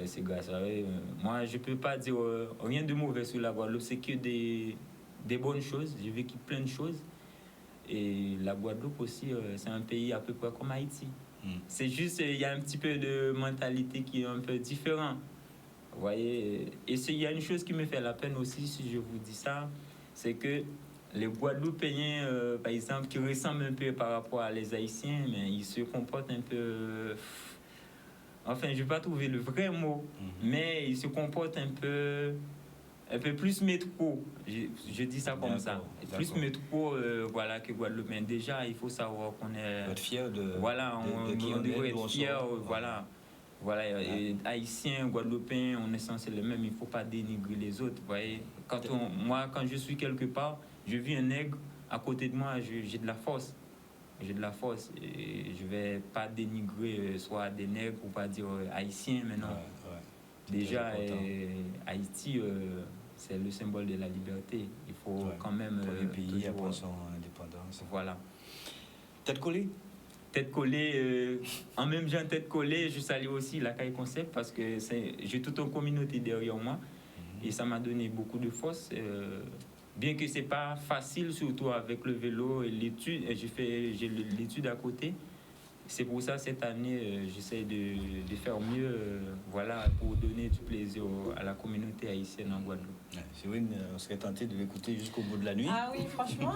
C'est grâce à eux. Moi, je ne peux pas dire rien de mauvais sur la Guadeloupe. C'est que des bonnes choses. J'ai vécu plein de choses. Et la Guadeloupe aussi, c'est un pays à peu près comme Haïti. C'est juste, il y a un petit peu de mentalité qui est un peu différente. Vous voyez, et il y a une chose qui me fait la peine aussi, si je vous dis ça, c'est que les Guadeloupéens, par exemple, qui ressemblent un peu par rapport à les Haïtiens, mais ils se comportent un peu... Enfin, je ne vais pas trouver le vrai mot, mais ils se comportent un peu plus métro. Je dis ça comme ça. Plus métro que Guadeloupéen. Déjà, il faut savoir qu'on est... Vous êtes fiers de... Voilà, on devrait être fiers, voilà. Voilà, et Haïtiens, Guadeloupéens, on est censé les mêmes, il ne faut pas dénigrer les autres. Voyez. Moi, quand je suis quelque part, je vis un nègre, à côté de moi, j'ai de la force. J'ai de la force. Et je ne vais pas dénigrer soit des nègres ou pas dire haïtiens, mais non. Déjà, Haïti, c'est le symbole de la liberté. Il faut quand même... Pour les pays, après son indépendance. Voilà. Tête collée? tête collée, en même temps tête collée, je salue aussi la CAI Concept parce que j'ai toute une communauté derrière moi et ça m'a donné beaucoup de force. Bien que c'est pas facile, surtout avec le vélo et l'étude, j'ai l'étude à côté. C'est pour ça cette année, j'essaie de faire mieux, voilà, pour donner du plaisir à la communauté haïtienne en Guadeloupe. C'est vrai, on serait tenté de l'écouter jusqu'au bout de la nuit. Ah oui, franchement,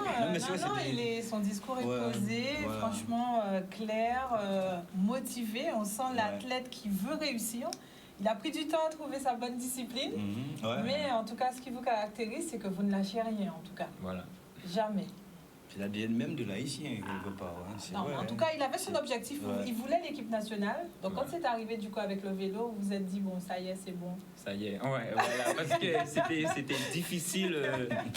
son discours est posé, voilà. Franchement clair, motivé. On sent l'athlète qui veut réussir. Il a pris du temps à trouver sa bonne discipline, mais en tout cas, ce qui vous caractérise, c'est que vous ne lâchez rien, en tout cas. Voilà. Jamais. C'est l'ADN même de l'haïtien, quelque part. Non, vrai, en tout cas, il avait son objectif. Il voulait l'équipe nationale. Donc, quand c'est arrivé du coup avec le vélo, vous vous êtes dit, bon, ça y est, c'est bon. Ça y est, voilà. Parce que c'était difficile.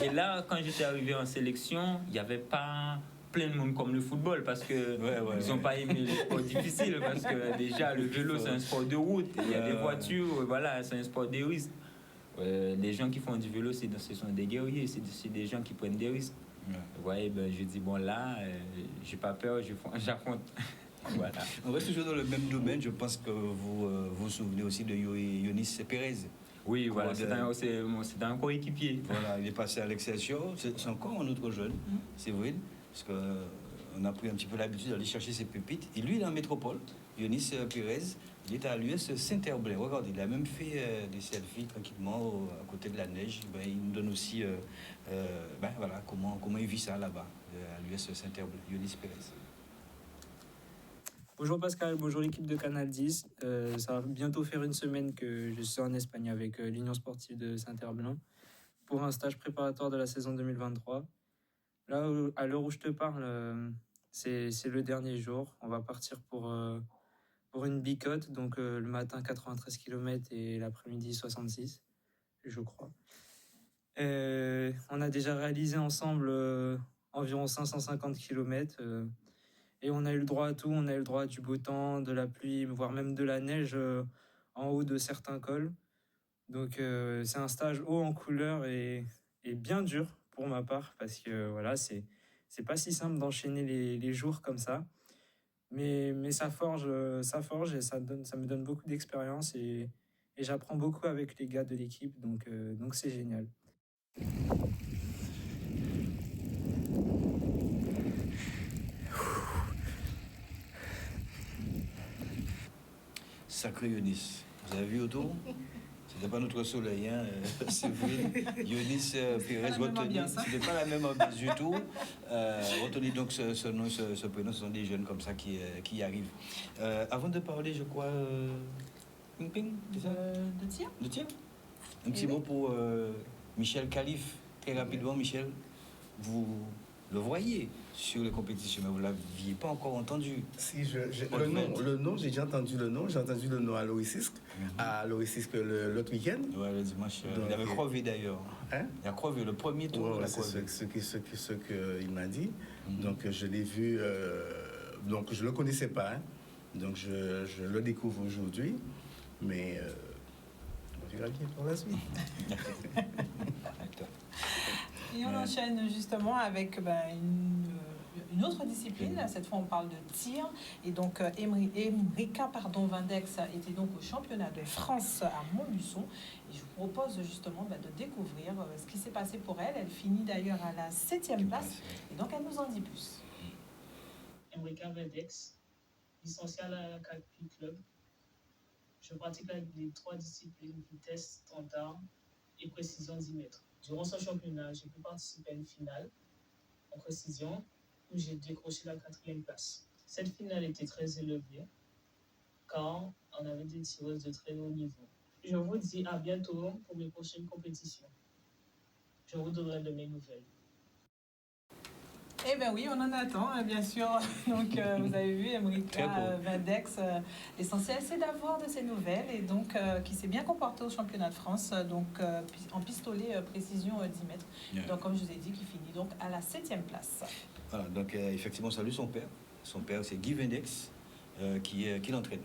Et là, quand j'étais arrivé en sélection, il n'y avait pas plein de monde comme le football parce que ils n'ont pas aimé les sports difficiles parce que déjà, le vélo, c'est un sport de route. Il y a des voitures, voilà, c'est un sport de risque. Les gens qui font du vélo, ce sont des guerriers, c'est des gens qui prennent des risques. Vous voyez, je dis, bon là, j'ai pas peur, j'affronte. Voilà. On reste toujours dans le même domaine, je pense que vous vous souvenez aussi de Yonis Pérez. Oui, voilà, c'est un coéquipier. Voilà, il est passé à l'Excelsior, c'est encore un autre jeune, c'est vrai, parce qu'on a pris un petit peu l'habitude d'aller chercher ses pépites. Et lui, il est en métropole, Yonis Pérez, il est à l'US Saint-Herblain. Regardez, il a même fait des selfies tranquillement à côté de la neige. Il nous donne aussi voilà, comment il vit ça là-bas, à l'US Saint-Herblain. Yonis Pérez. Bonjour Pascal, bonjour l'équipe de Canal 10. Ça va bientôt faire une semaine que je suis en Espagne avec l'Union sportive de Saint-Herblain pour un stage préparatoire de la saison 2023. Là, à l'heure où je te parle, c'est le dernier jour. On va partir pour une bicote, donc le matin 93 km et l'après-midi 66, je crois. On a déjà réalisé ensemble environ 550 km et on a eu le droit à tout. On a eu le droit du beau temps, de la pluie, voire même de la neige en haut de certains cols. Donc c'est un stage haut en couleur et bien dur pour ma part parce que voilà, c'est pas si simple d'enchaîner les jours comme ça. Mais ça forge et ça me donne beaucoup d'expérience et j'apprends beaucoup avec les gars de l'équipe, donc c'est génial. Sacré Yonis, vous avez vu autour? C'était pas notre soleil, hein. C'est vrai. Yonis Pérez, c'était pas la même ambiance du tout. Retenez donc ce nom, ce prénom, ce sont des jeunes comme ça qui y arrivent. Avant de parler, je crois, de tir. De tir. Un petit mot pour Michel Khalif. Très rapidement, Michel, vous le voyez sur les compétitions, mais vous ne l'aviez pas encore entendu. Si, le nom, j'ai déjà entendu le nom. J'ai entendu le nom à Loïsisque, l'autre week-end. Oui, le dimanche. Il avait crevé d'ailleurs. Hein? Il a crevé le premier tour. C'est ce qu'il m'a dit. Donc je l'ai vu, donc je ne le connaissais pas. Hein. Donc je le découvre aujourd'hui. Mais on verra bien pour la suite. Et on enchaîne justement avec une autre discipline. Cette fois, on parle de tir. Et donc, Emrika Vindex était donc au championnat de France à Montluçon. Et je vous propose justement de découvrir ce qui s'est passé pour elle. Elle finit d'ailleurs à la 7e place. Et donc, elle nous en dit plus. Emrika Vindex, licenciée à la Calpi Club. Je pratique les 3 disciplines, vitesse, standard et précision 10 mètres. Durant ce championnat, j'ai pu participer à une finale en précision où j'ai décroché la 4e place. Cette finale était très élevée car on avait des tireuses de très haut niveau. Je vous dis à bientôt pour mes prochaines compétitions. Je vous donnerai de mes nouvelles. Eh bien oui, on en attend, bien sûr. Donc, vous avez vu, Emrika Vindex, l'essentiel, c'est d'avoir de ces nouvelles et donc qui s'est bien comporté au championnat de France, donc en pistolet précision 10 mètres. Yeah. Donc, comme je vous ai dit, qui finit donc à la 7e place. Voilà, donc effectivement, salut son père. Son père, c'est Guy Vindex, qui l'entraîne.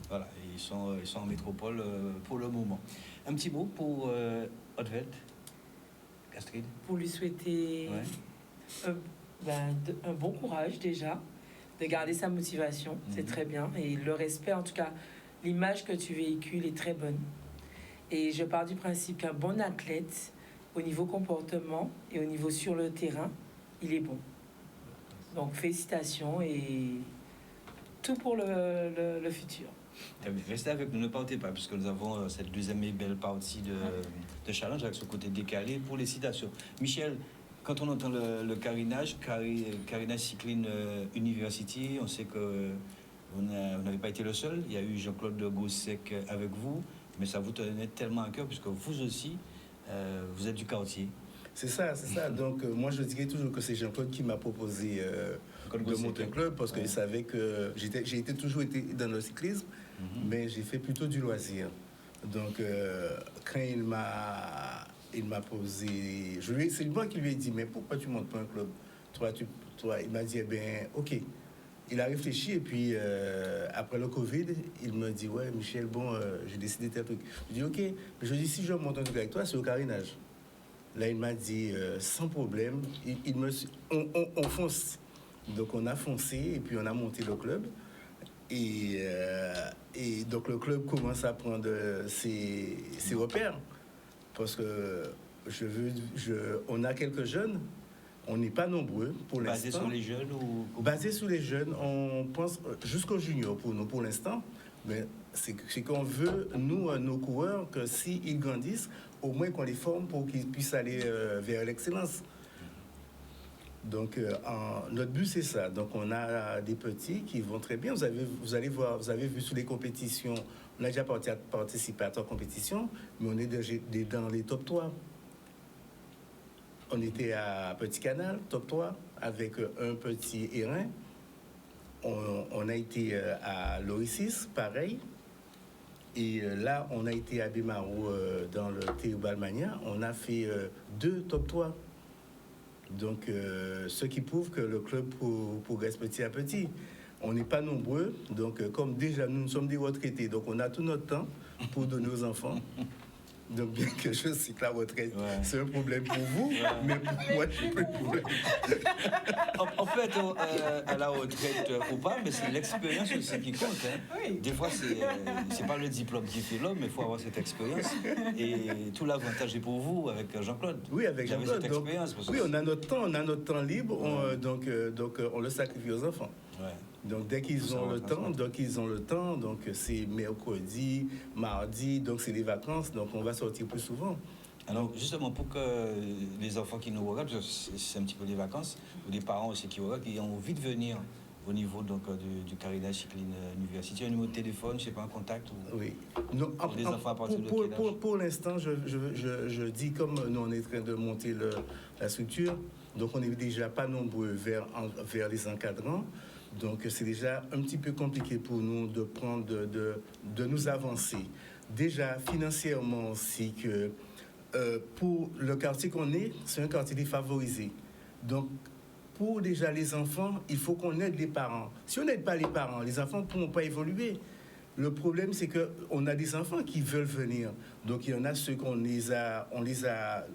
Voilà, et ils sont en métropole pour le moment. Un petit mot pour Otveld, Astrid. Pour lui souhaiter... un bon courage déjà, de garder sa motivation, c'est très bien. Et le respect, en tout cas, l'image que tu véhicules est très bonne. Et je pars du principe qu'un bon athlète, au niveau comportement et au niveau sur le terrain, il est bon. Donc félicitations et tout pour le futur. Restez avec nous, ne partez pas, puisque nous avons cette deuxième et belle partie de challenge avec ce côté décalé pour les citations. Michel, quand on entend le carénage, Carénage Cycling University, on sait que vous n'avez pas été le seul. Il y a eu Jean-Claude Gossec avec vous, mais ça vous tenait tellement à cœur, puisque vous aussi, vous êtes du quartier. C'est ça. Donc, moi, je dirais toujours que c'est Jean-Claude qui m'a proposé de monter un club parce qu'il savait que j'ai toujours été dans le cyclisme, mais j'ai fait plutôt du loisir. Donc, quand il m'a posé... C'est moi qui lui ai dit, mais pourquoi tu montes pas un club? Toi, il m'a dit, eh bien, OK. Il a réfléchi et puis, après le Covid, il me dit, ouais, Michel, bon, j'ai décidé de tel truc. Je dis, OK. Je dis, si je monte un truc avec toi, c'est au carénage. Là, il m'a dit, sans problème, on fonce. Donc, on a foncé et puis on a monté le club. Et donc, le club commence à prendre ses repères. Parce que on a quelques jeunes, on n'est pas nombreux pour l'instant. Basé sur les jeunes ou... Basé sur les jeunes, on pense jusqu'aux juniors pour nous, pour l'instant. Mais c'est qu'on veut, nous, nos coureurs, que s'ils grandissent, au moins qu'on les forme pour qu'ils puissent aller vers l'excellence. Donc, notre but, c'est ça. Donc, on a des petits qui vont très bien. Vous allez voir, vous avez vu sur les compétitions, on a déjà participé à 3 compétitions, mais on est déjà dans les top 3. On était à Petit Canal, top 3, avec un petit Hérin. On a été à Loricis, pareil. Et là, on a été à Bémaro dans le Théobald Magna. On a fait 2 top 3. Donc, ce qui prouve que le club progresse petit à petit. On n'est pas nombreux. Donc, comme déjà, nous sommes des retraités. Donc, on a tout notre temps pour donner aux enfants. Donc, bien que je sais que la retraite, c'est un problème pour vous, mais pour moi, je peux plus. En fait, à la retraite ou pas, mais c'est l'expérience aussi qui compte. Hein. Oui. Des fois, c'est pas le diplôme qui fait l'homme, mais il faut avoir cette expérience. Et tout l'avantage est pour vous avec Jean-Claude. Oui, avec Jean-Claude. Cette expérience. Oui, on a notre temps libre, donc on le sacrifie aux enfants. Ouais. Donc dès qu'ils ont le temps, donc c'est mercredi, mardi, donc c'est les vacances, donc on va sortir plus souvent. Alors justement pour que les enfants qui nous regardent, c'est un petit peu les vacances, ou les parents aussi qui regardent, qui ont envie de venir au niveau donc du Carénage Cycling University, un numéro de téléphone, je sais pas, un contact ou... Oui. Donc, pour les enfants à partir de quel âge? Pour l'instant, je dis comme nous on est en train de monter la structure, donc on n'est déjà pas nombreux vers les encadrants. Donc, c'est déjà un petit peu compliqué pour nous de prendre, de nous avancer. Déjà, financièrement aussi, que pour le quartier qu'on est, c'est un quartier défavorisé. Donc, pour déjà les enfants, il faut qu'on aide les parents. Si on n'aide pas les parents, les enfants ne pourront pas évoluer. Le problème, c'est qu'on a des enfants qui veulent venir. Donc, il y en a ceux qu'on les a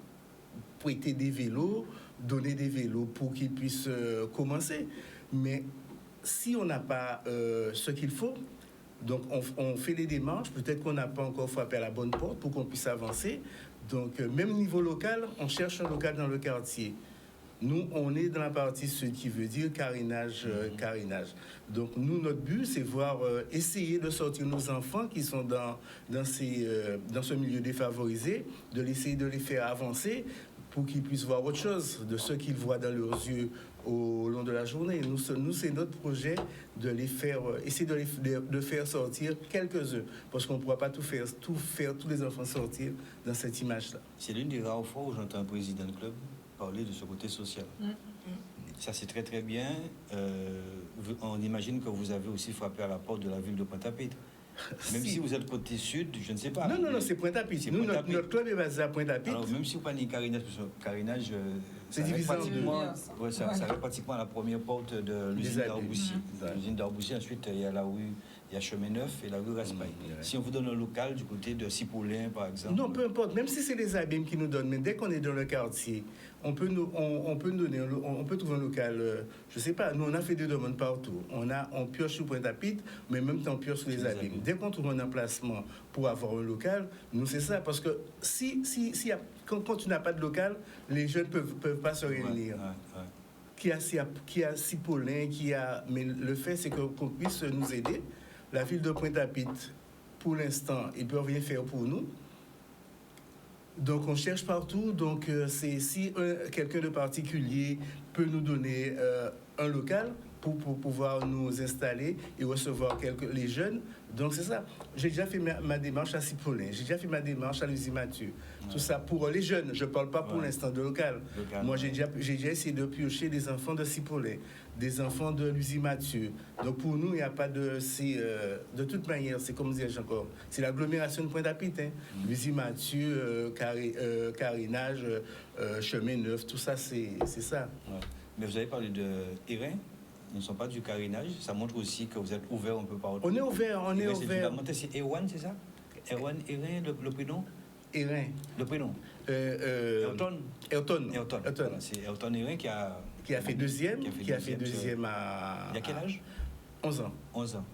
prêté des vélos, donné des vélos pour qu'ils puissent commencer. Mais si on n'a pas ce qu'il faut, donc on fait les démarches, peut-être qu'on n'a pas encore frappé à la bonne porte pour qu'on puisse avancer. Donc, même niveau local, on cherche un local dans le quartier. Nous, on est dans la partie sud qui veut dire carénage. Donc, nous, notre but, c'est essayer de sortir nos enfants qui sont dans ce milieu défavorisé, essayer de les faire avancer pour qu'ils puissent voir autre chose de ce qu'ils voient dans leurs yeux au long de la journée. Nous c'est notre projet de les faire, essayer de faire sortir quelques-uns, parce qu'on ne pourra pas tout faire, tous les enfants sortir dans cette image-là. C'est l'une des rares fois où j'entends un président de club parler de ce côté social. Ça, c'est très très bien. On imagine que vous avez aussi frappé à la porte de la ville de Pointe-à-Pitre. Même si vous êtes côté sud, je ne sais pas. Non, c'est Pointe-à-Pitre. Notre club est basé à Pointe-à-Pitre. Alors, même si vous parlez de carénage, c'est divisé en deux. Ça arrive pratiquement à la première porte de l'usine d'Arboucy. L'usine d'Arboucy, ensuite, il y a la rue il y a Chemin Neuf et la rue Raspail. Si on vous donne un local du côté de Cipollin, par exemple. Non, peu importe, même si c'est les abîmes qui nous donnent, mais dès qu'on est dans le quartier, on peut trouver un local, je sais pas, nous on a fait des demandes partout. On pioche sur Pointe-à-Pitre, mais en même temps on pioche sur les abîmes. Dès qu'on trouve un emplacement pour avoir un local, nous c'est ça, parce que quand tu n'as pas de local, les jeunes peuvent pas se réunir. Qui a Cipollin, mais le fait c'est qu'on puisse nous aider. La ville de Pointe-à-Pitre, pour l'instant, ils peuvent rien faire pour nous. Donc, on cherche partout. Donc, si quelqu'un de particulier peut nous donner un local pour pouvoir nous installer et recevoir les jeunes. Donc, c'est ça. J'ai déjà fait ma démarche à Cipollin. J'ai déjà fait ma démarche à Lucie Mathieu. Tout ça pour les jeunes. Je ne parle pas pour l'instant de local. Moi, j'ai déjà essayé de piocher des enfants de Cipollin, des enfants de Lucie Mathieu. Donc, pour nous, il n'y a pas de... de toute manière, c'est comme disais-je encore, c'est l'agglomération de Pointe-à-Pitre. Lucie Mathieu, Carénage, Chemin Neuf, tout ça, c'est ça. Ouais. Mais vous avez parlé de Hérin. Ils ne sont pas du carénage. Ça montre aussi que vous êtes ouvert un peu partout. On est ouvert, on est ouvert. C'est Erwan, c'est ça? Erwan, Hérin, le prénom? Hérin. Le prénom? Ayrton. Voilà, c'est Ayrton Hérin qui a fait deuxième. Qui a fait deuxième à... Il y a quel âge? 11 ans. 11 ans.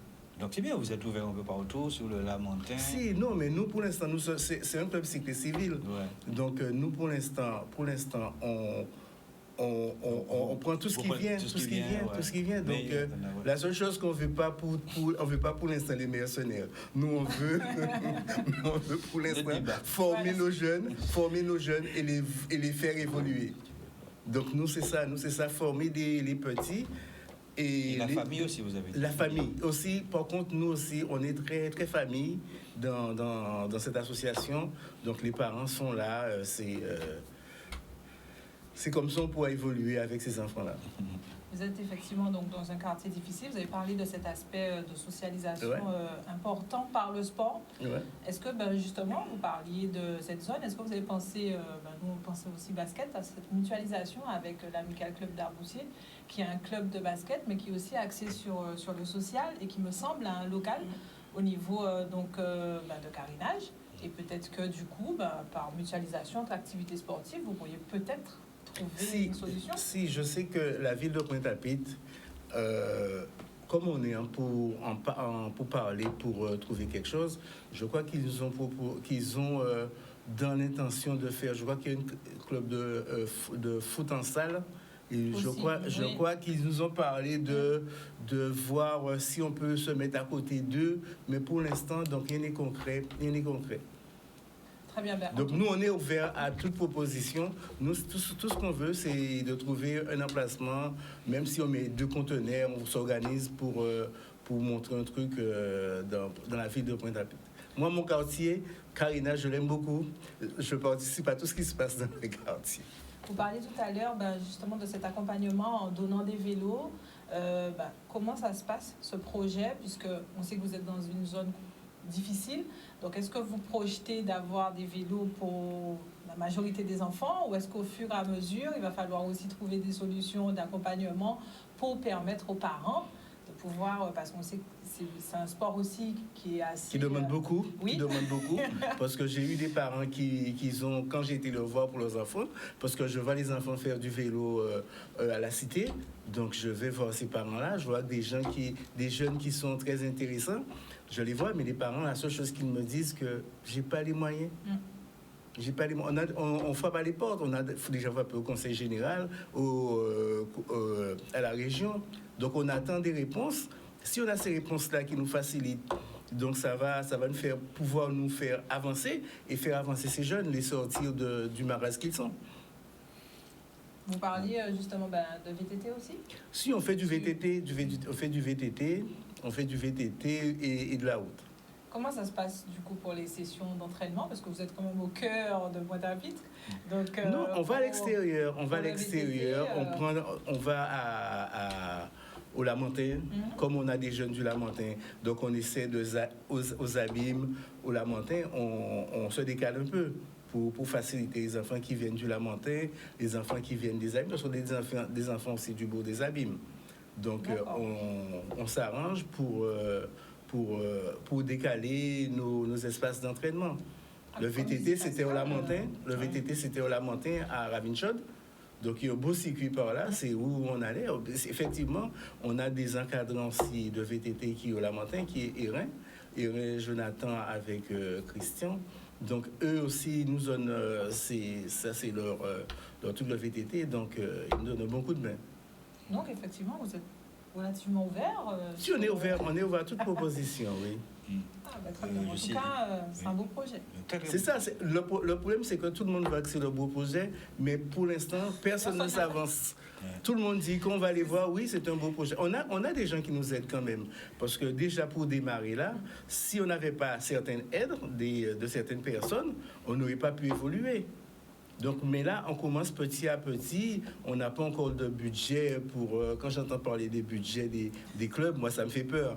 Donc c'est bien, vous êtes ouvert un peu partout, sur le Lamentin. Si, non, mais nous, pour l'instant, c'est un club cycliste civil. Ouais. Donc nous, pour l'instant, on prend tout ce qui vient, tout ce qui vient. Donc, la seule chose qu'on veut pas on veut pas pour l'instant les mercenaires. Nous, on veut pour l'instant former nos jeunes et les faire évoluer. Donc, nous, c'est ça, former les petits. Et la famille aussi, vous avez dit. La famille aussi. Par contre, nous aussi, on est très, très famille dans cette association. Donc, les parents sont là. C'est comme ça qu'on pourra évoluer avec ces enfants-là. Vous êtes effectivement donc dans un quartier difficile. Vous avez parlé de cet aspect de socialisation important par le sport. Ouais. Est-ce que justement, vous parliez de cette zone, est-ce que vous avez pensé, nous on pensait aussi basket, à cette mutualisation avec l'Amical Club d'Arboussier, qui est un club de basket, mais qui est aussi axé sur le social et qui me semble un local au niveau de carénage. Et peut-être que du coup, par mutualisation entre activités sportives, vous pourriez peut-être trouver une solution. Si, je sais que la ville de Pointe-à-Pitre, comme on est pour parler, pour trouver quelque chose, je crois qu'ils ont dans l'intention de faire, je crois qu'il y a un club de foot en salle. Et je crois qu'ils nous ont parlé de voir si on peut se mettre à côté d'eux, mais pour l'instant, donc rien n'est concret. Très bien, donc nous, on est ouvert à toute proposition. Nous, tout ce qu'on veut, c'est de trouver un emplacement, même si on met 2 conteneurs, on s'organise pour montrer un truc dans la ville de Pointe-à-Pitre. Moi, mon quartier, Carénage, je l'aime beaucoup. Je participe à tout ce qui se passe dans le quartier. Vous parliez tout à l'heure justement de cet accompagnement en donnant des vélos. Comment ça se passe, ce projet, puisqu'on sait que vous êtes dans une zone difficile. Donc, est-ce que vous projetez d'avoir des vélos pour la majorité des enfants ou est-ce qu'au fur et à mesure, il va falloir aussi trouver des solutions d'accompagnement pour permettre aux parents de pouvoir, parce qu'on sait que c'est un sport aussi qui est assez... Qui demande beaucoup, oui. Qui demande beaucoup, parce que j'ai eu des parents qui ont, quand j'ai été le voir pour leurs enfants, parce que je vois les enfants faire du vélo à la cité, donc je vais voir ces parents-là, je vois des jeunes qui sont très intéressants, je les vois, mais les parents, la seule chose qu'ils me disent que j'ai pas les moyens. J'ai pas les moyens. On frappe à les portes, on a déjà frappé au conseil général, à la région, donc on attend des réponses. Si on a ces réponses-là qui nous facilitent, donc ça va pouvoir nous faire avancer et faire avancer ces jeunes, les sortir du marais qu'ils sont. Vous parliez justement de VTT aussi? Si, on fait du VTT, on fait du VTT et de la route. Comment ça se passe du coup pour les sessions d'entraînement? Parce que vous êtes quand même au cœur de Pointe-à-Pitre. Donc, non, on va à l'extérieur. On va au Lamentin, comme on a des jeunes du Lamentin. Donc on essaie aux abîmes, au Lamentin, on se décale un peu pour faciliter les enfants qui viennent du Lamentin, les enfants qui viennent des abîmes, parce qu'on a des enfants aussi du Bourg des Abîmes. Donc on s'arrange pour pour décaler nos espaces d'entraînement. Le VTT, c'était au Lamentin. Le VTT, c'était au Lamentin à Ravinchod. Donc, il y a un beau circuit par là, c'est où on allait. Effectivement, on a des encadrants de VTT qui est au Lamentin, qui est Erin, Jonathan avec Christian. Donc, eux aussi nous donnent, ça c'est leur truc de VTT, donc ils nous donnent beaucoup de main. Donc, effectivement, vous êtes relativement ouvert. Si on est ouvert à toute proposition, oui. Ah, bah, très bien. En tout cas, c'est un beau projet. C'est ça. Le problème, c'est que tout le monde voit que c'est le beau projet, mais pour l'instant, personne ne s'avance. Tout le monde dit qu'on va aller voir, oui, c'est un beau projet. On a des gens qui nous aident quand même. Parce que déjà, pour démarrer là, si on n'avait pas certaines aides de certaines personnes, on n'aurait pas pu évoluer. Donc, mais là, on commence petit à petit. On n'a pas encore de budget pour... quand j'entends parler des budgets des clubs, moi, ça me fait peur.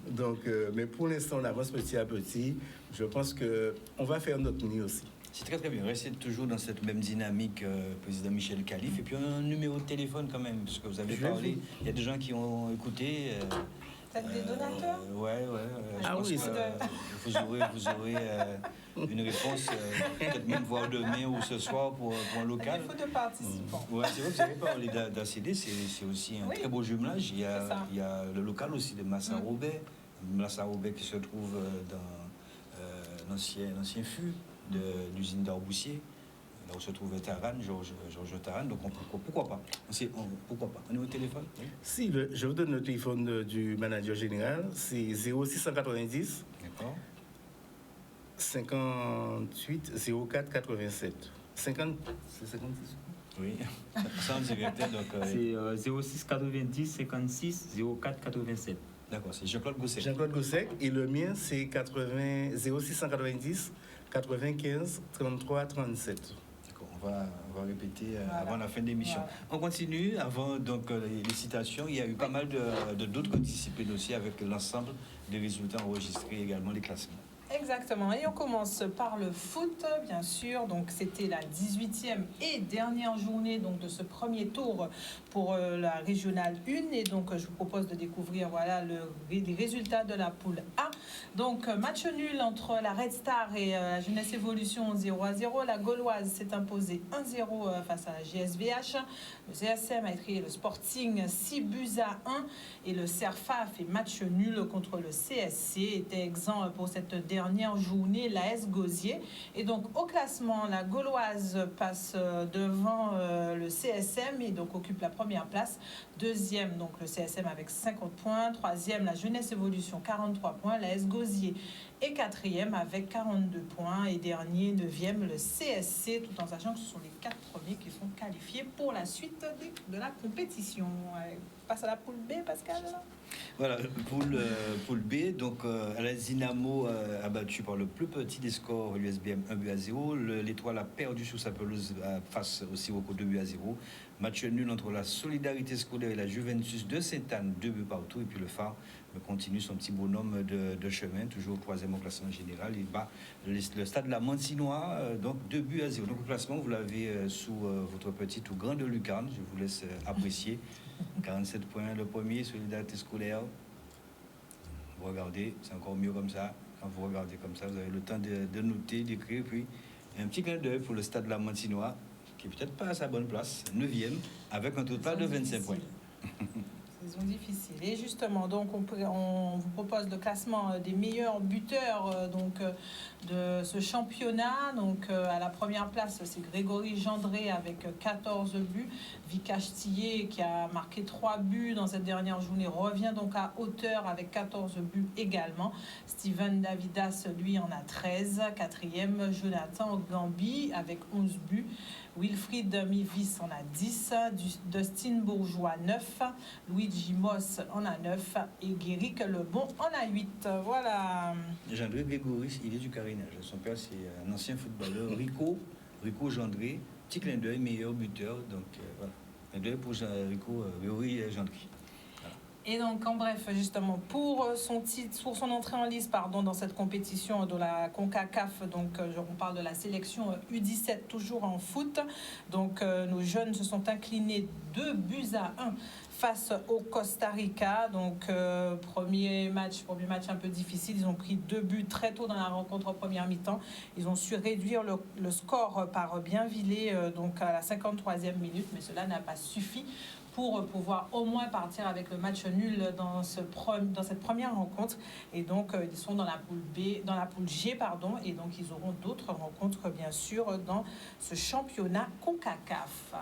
Donc, mais pour l'instant, on avance petit à petit. Je pense qu'on va faire notre nid aussi. C'est très très bien. Restez toujours dans cette même dynamique, président Michel Khalif. Et puis un numéro de téléphone quand même, parce que vous avez parlé. Il y a des gens qui ont écouté. Peut-être des donateurs. Ouais. Ah oui, vous aurez une réponse, peut-être même voir demain ou ce soir pour un local. Il faut de participants. Ouais, c'est vrai que vous avez parlé d'ACD, c'est aussi un très beau jumelage. Il y a le local aussi de Massa-Robert. Massa-Robert qui se trouve dans l'ancien fût de l'usine d'Arboussier, là où se trouvait Taran, Georges Taran. Donc pourquoi pas? Pourquoi pas? On est au téléphone? Oui. Si, je vous donne le téléphone du manager général, c'est 0690 58 04 87. 50, c'est 56? Oui, ça on dirait peut-être. C'est 06 90 56 04 87. D'accord, c'est Jean-Claude Gossec. Jean-Claude Gossec, et le mien c'est 0690 95 33 37. D'accord, on va répéter avant la fin de l'émission. Voilà. On continue, avant donc les citations, il y a eu pas mal d'autres disciplines aussi avec l'ensemble des résultats enregistrés, également les classements. Exactement, et on commence par le foot, bien sûr. Donc c'était la 18e et dernière journée donc, de ce premier tour pour la régionale 1. Et donc je vous propose de découvrir les résultats de la poule A. Donc match nul entre la Red Star et la Jeunesse Évolution 0-0. La Gauloise s'est imposée 1-0 face à la GSVH. Le CSM a étrié le Sporting 6-1. Et le CERFA a fait match nul contre le CSC. Était exempt pour cette dernière journée l'AS Gosier. Et donc au classement, la Gauloise passe devant le CSM et donc occupe la première place. Deuxième, donc le CSM avec 50 points. Troisième, la Jeunesse Évolution 43 points. L'AS Gosier est quatrième avec 42 points. Et dernier, neuvième, le CSC, tout en sachant que ce sont les 4 premiers qui sont qualifiés pour la suite de la compétition. Passe à la poule B, Pascal. Voilà, poule B, donc la Dynamo a battu par le plus petit des scores l'USBM 1-0. L'Étoile a perdu sur sa pelouse face au Sirocco 2-0. Match nul entre la Solidarité Scolaire et la Juventus de Sainte-Anne, 2 buts partout. Et puis le Phare continue son petit bonhomme de chemin, toujours au 3e au classement général. Il bat le Stade La Mantinois, donc 2-0. Donc le classement, vous l'avez sous votre petit ou grand de lucarne. Je vous laisse apprécier. 47 points le premier, Solidarité Scolaire. Vous regardez, c'est encore mieux comme ça. Quand vous regardez comme ça, vous avez le temps de noter, d'écrire. Puis un petit clin d'œil pour le Stade La Mantinois, qui est peut-être pas à sa bonne place, 9e, avec un total de 25 points. Saison difficile. Et justement, donc on vous propose le classement des meilleurs buteurs de ce championnat. Donc à la première place, c'est Grégory Gendré avec 14 buts. Vikash Tillet qui a marqué 3 buts dans cette dernière journée revient donc à hauteur avec 14 buts également. Steven Davidas, lui, en a 13. Quatrième, Jonathan Gambi avec 11 buts. Wilfried Mivis en a 10, Dustin Bourgeois 9, Luigi Moss en a 9 et Guéric Lebon en a 8. Voilà. Gendré Grégory, il est du carénage. Son père, c'est un ancien footballeur, Rico Gendré. Petit clin d'œil, meilleur buteur. Donc voilà. Clin d'œil pour Rico Grégory Gendré. Voilà. Et donc, en bref, justement, pour son titre, pour son entrée en lice, dans cette compétition de la CONCACAF, donc on parle de la sélection U17, toujours en foot. Donc, nos jeunes se sont inclinés 2-1 face au Costa Rica. Donc, premier match un peu difficile. Ils ont pris 2 buts très tôt dans la rencontre en première mi-temps. Ils ont su réduire le score par Bienvillers, donc à la 53e minute, mais cela n'a pas suffi pour pouvoir au moins partir avec le match nul dans cette première rencontre. Et donc, ils sont dans la poule G, et donc ils auront d'autres rencontres, bien sûr, dans ce championnat CONCACAF.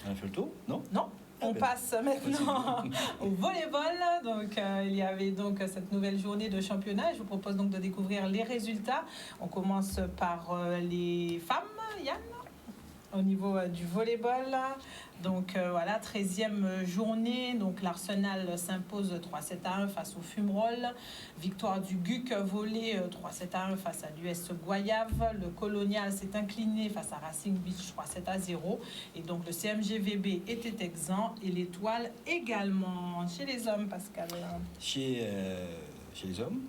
On a fait le tour, non? Non. On passe maintenant au volleyball. Donc, il y avait donc cette nouvelle journée de championnat. Je vous propose donc de découvrir les résultats. On commence par les femmes, Yann, au niveau du volleyball. Donc voilà, 13e journée. Donc l'Arsenal s'impose 3-7-1 face au Fumerolles. Victoire du GUC volley 3-7-1 face à l'US Goyave. Le Colonial s'est incliné face à Racing Beach 3-7-0. Et donc le CMGVB était exempt et l'Étoile également. Chez les hommes, Pascal. Chez les hommes.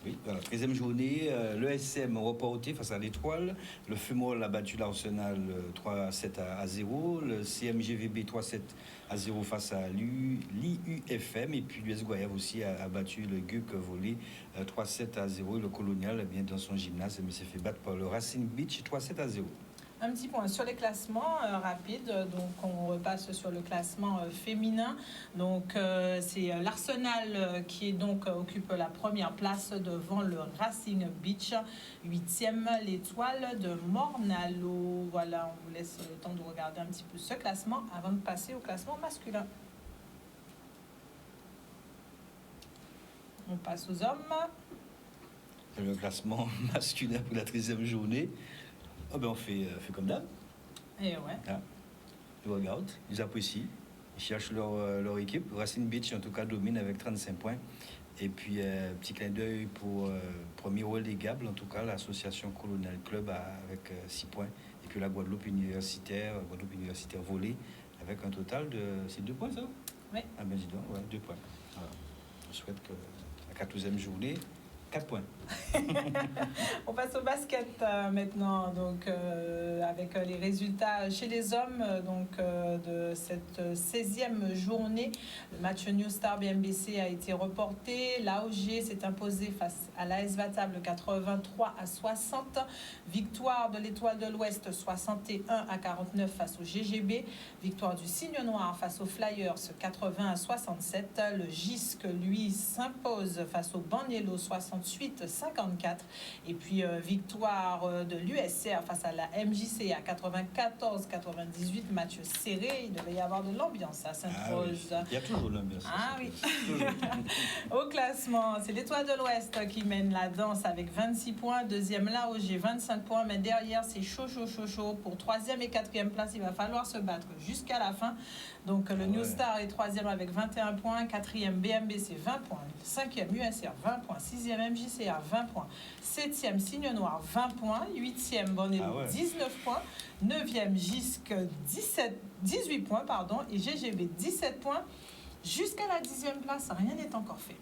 Oui, voilà, 13e journée, l'ESM reporté face à l'Étoile, le Fumerolles a battu l'Arsenal 3-7-0, le CMGVB 3-7-0 face à l'IUFM, et puis l'US Goyave aussi a battu le GUC volley 3-7-0, et le Colonial, bien dans son gymnase, mais s'est fait battre par le Racing Beach 3-7-0. Un petit point sur les classements rapides. Donc, on repasse sur le classement féminin. Donc, c'est l'Arsenal qui occupe la première place devant le Racing Beach. 8e, l'Étoile de Morne-à-l'Eau. Voilà, on vous laisse le temps de regarder un petit peu ce classement avant de passer au classement masculin. On passe aux hommes. Le classement masculin pour la 13e journée. Oh ben on fait comme d'hab. Et ouais. Ah, ils regardent, ils apprécient, ils cherchent leur équipe. Racing Beach en tout cas domine avec 35 points. Et puis petit clin d'œil pour premier relégable, en tout cas l'association Colonial Club avec 6 points. Et puis la Guadeloupe universitaire volée avec un total de... C'est 2 points ça? Oui. Ah ben dis donc, ouais, 2 points. Voilà. Je souhaite que la 14e journée, 4 points. On passe au basket maintenant, donc avec les résultats chez les hommes de cette 16e journée. Le match New Star BMBC a été reporté. L'AOG s'est imposé face à l'AS Vatable 83-60. Victoire de l'Étoile de l'Ouest 61-49 face au GGB. Victoire du Cygne Noir face aux Flyers 80-67. Le GISC, lui, s'impose face au Banyello 68-54. Et puis victoire de l'USR face à la MJC à 94-98, match serré. Il devait y avoir de l'ambiance à Sainte-Rose. Ah oui. Il y a toujours de l'ambiance. Ah oui. Au classement, c'est l'Étoile de l'Ouest qui mène la danse avec 26 points. Deuxième, l'AOG, 25 points. Mais derrière, c'est chaud. Pour 3e et 4e place, il va falloir se battre jusqu'à la fin. Donc le New Star est 3e avec 21 points. 4e, BMBC, 20 points. 5e, USR, 20 points. 6e, MJCA, 20 points. 7e, Cygne Noir, 20 points. 8e, Banyello, 19 points. 9e, GISC, 18 points, et GGB, 17 points. Jusqu'à la 10e place, rien n'est encore fait.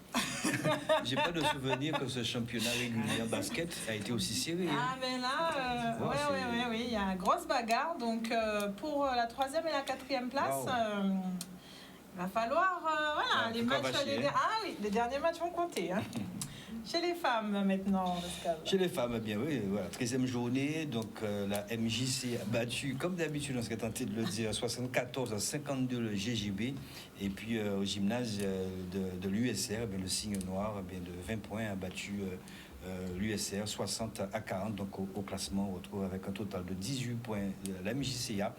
J'ai pas de souvenir que ce championnat régulier en basket a été aussi serré. Ah, mais là, oui, il y a une grosse bagarre. Donc, pour la 3e et la 4e place, il va falloir, les matchs. Les derniers matchs vont compter. Hein. Chez les femmes maintenant, Pascal. Chez les femmes, bien oui, voilà, 13e journée, donc la MJC a battu, comme d'habitude, on serait tenté de le dire, 74-52 le GGB, et puis au gymnase de l'USR, le Cygne Noir, de 20 points, a battu l'USR 60-40, donc au classement, on retrouve avec un total de 18 points la MJCA,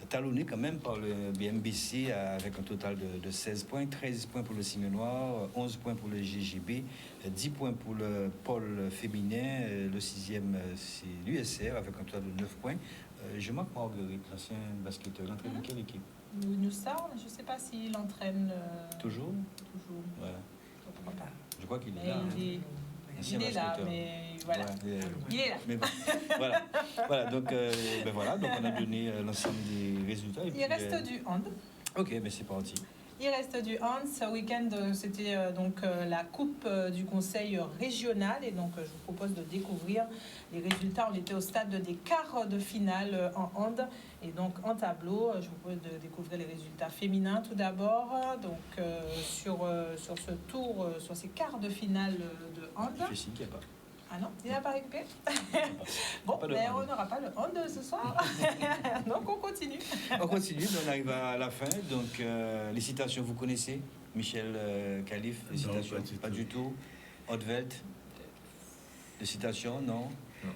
talonné quand même par le BMBC avec un total de 16 points, 13 points pour le Cygne Noir, 11 points pour le GGB, 10 points pour le pôle féminin, le 6e c'est l'USR avec un total de 9 points. Jean-Marc Marguerite, l'ancien basketteur, l'entraîne de quelle équipe? New Star, je ne sais pas s'il entraîne... Toujours. Voilà. Je crois qu'il est là. Il est là, mais voilà. Il est là. Mais bon, voilà. Donc, donc on a donné l'ensemble des résultats. Et il reste du hand. Ok, mais c'est parti. Il reste du hand. Ce week-end, c'était donc la coupe du conseil régional. Et donc, je vous propose de découvrir les résultats. On était au stade des quarts de finale en hand. Et donc, en tableau, je vous propose de découvrir les résultats féminins tout d'abord. Donc, sur ce tour, sur ces quarts de finale de hand. Je sais qu'il n'y a pas. Ah non, il n'a pas récupéré. Bon, mais on n'aura pas le hand ce soir. Donc, on continue. On continue, on arrive à la fin. Donc, les citations, vous connaissez Michel Khalif, les citations, pas du tout. Haute-Velt, les citations, non.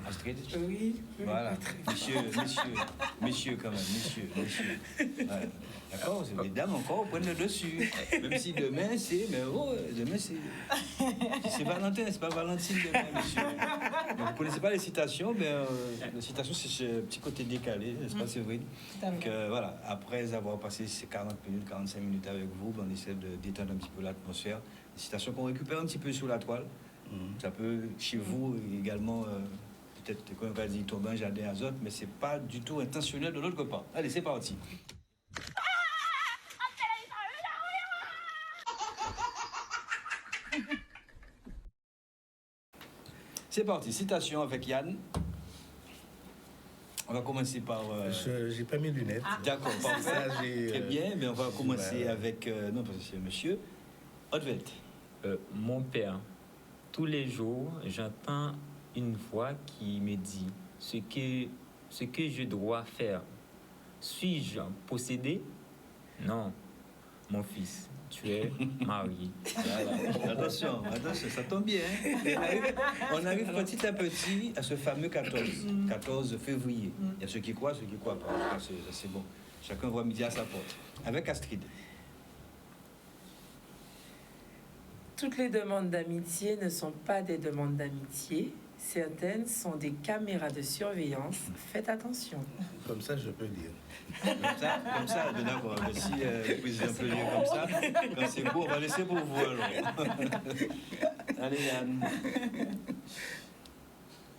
Astrid? Oui. Voilà. Messieurs, quand même, messieurs. Voilà. D'accord, les dames encore prennent le dessus. Même si demain c'est. Mais demain c'est Valentin, c'est pas Valentine demain, monsieur. Donc, vous ne connaissez pas les citations, mais les citations c'est ce petit côté décalé, n'est-ce pas, Séverine? Donc voilà, après avoir passé ces 40 minutes, 45 minutes avec vous, on essaie de détendre un petit peu l'atmosphère. Les citations qu'on récupère un petit peu sur la toile. Ça peut, chez vous également. Peut-être qu'on va dire tomber un jardin azote, mais c'est pas du tout intentionnel de l'autre part. Allez, c'est parti. C'est parti, citation avec Yann. On va commencer par... J'ai pas mes lunettes. D'accord, parfait. Très bien, mais on va commencer bah, avec... non, parce que c'est monsieur. Haute-Velt. Mon père, tous les jours, j'entends une voix qui me dit ce que je dois faire. Suis-je possédé? Non, mon fils, tu es marié. Voilà. Attention, ça tombe bien. On arrive petit à petit à ce fameux 14 février. Il y a ceux qui croient, ceux qui ne croient pas. C'est bon. Chacun voit midi à sa porte. Avec Astrid. Toutes les demandes d'amitié ne sont pas des demandes d'amitié. Certaines sont des caméras de surveillance. Faites attention. Comme ça, je peux dire. Comme ça, d'accord. Si le président peut dire comme ça, quand c'est beau, on va laisser pour vous alors. Allez, Yann.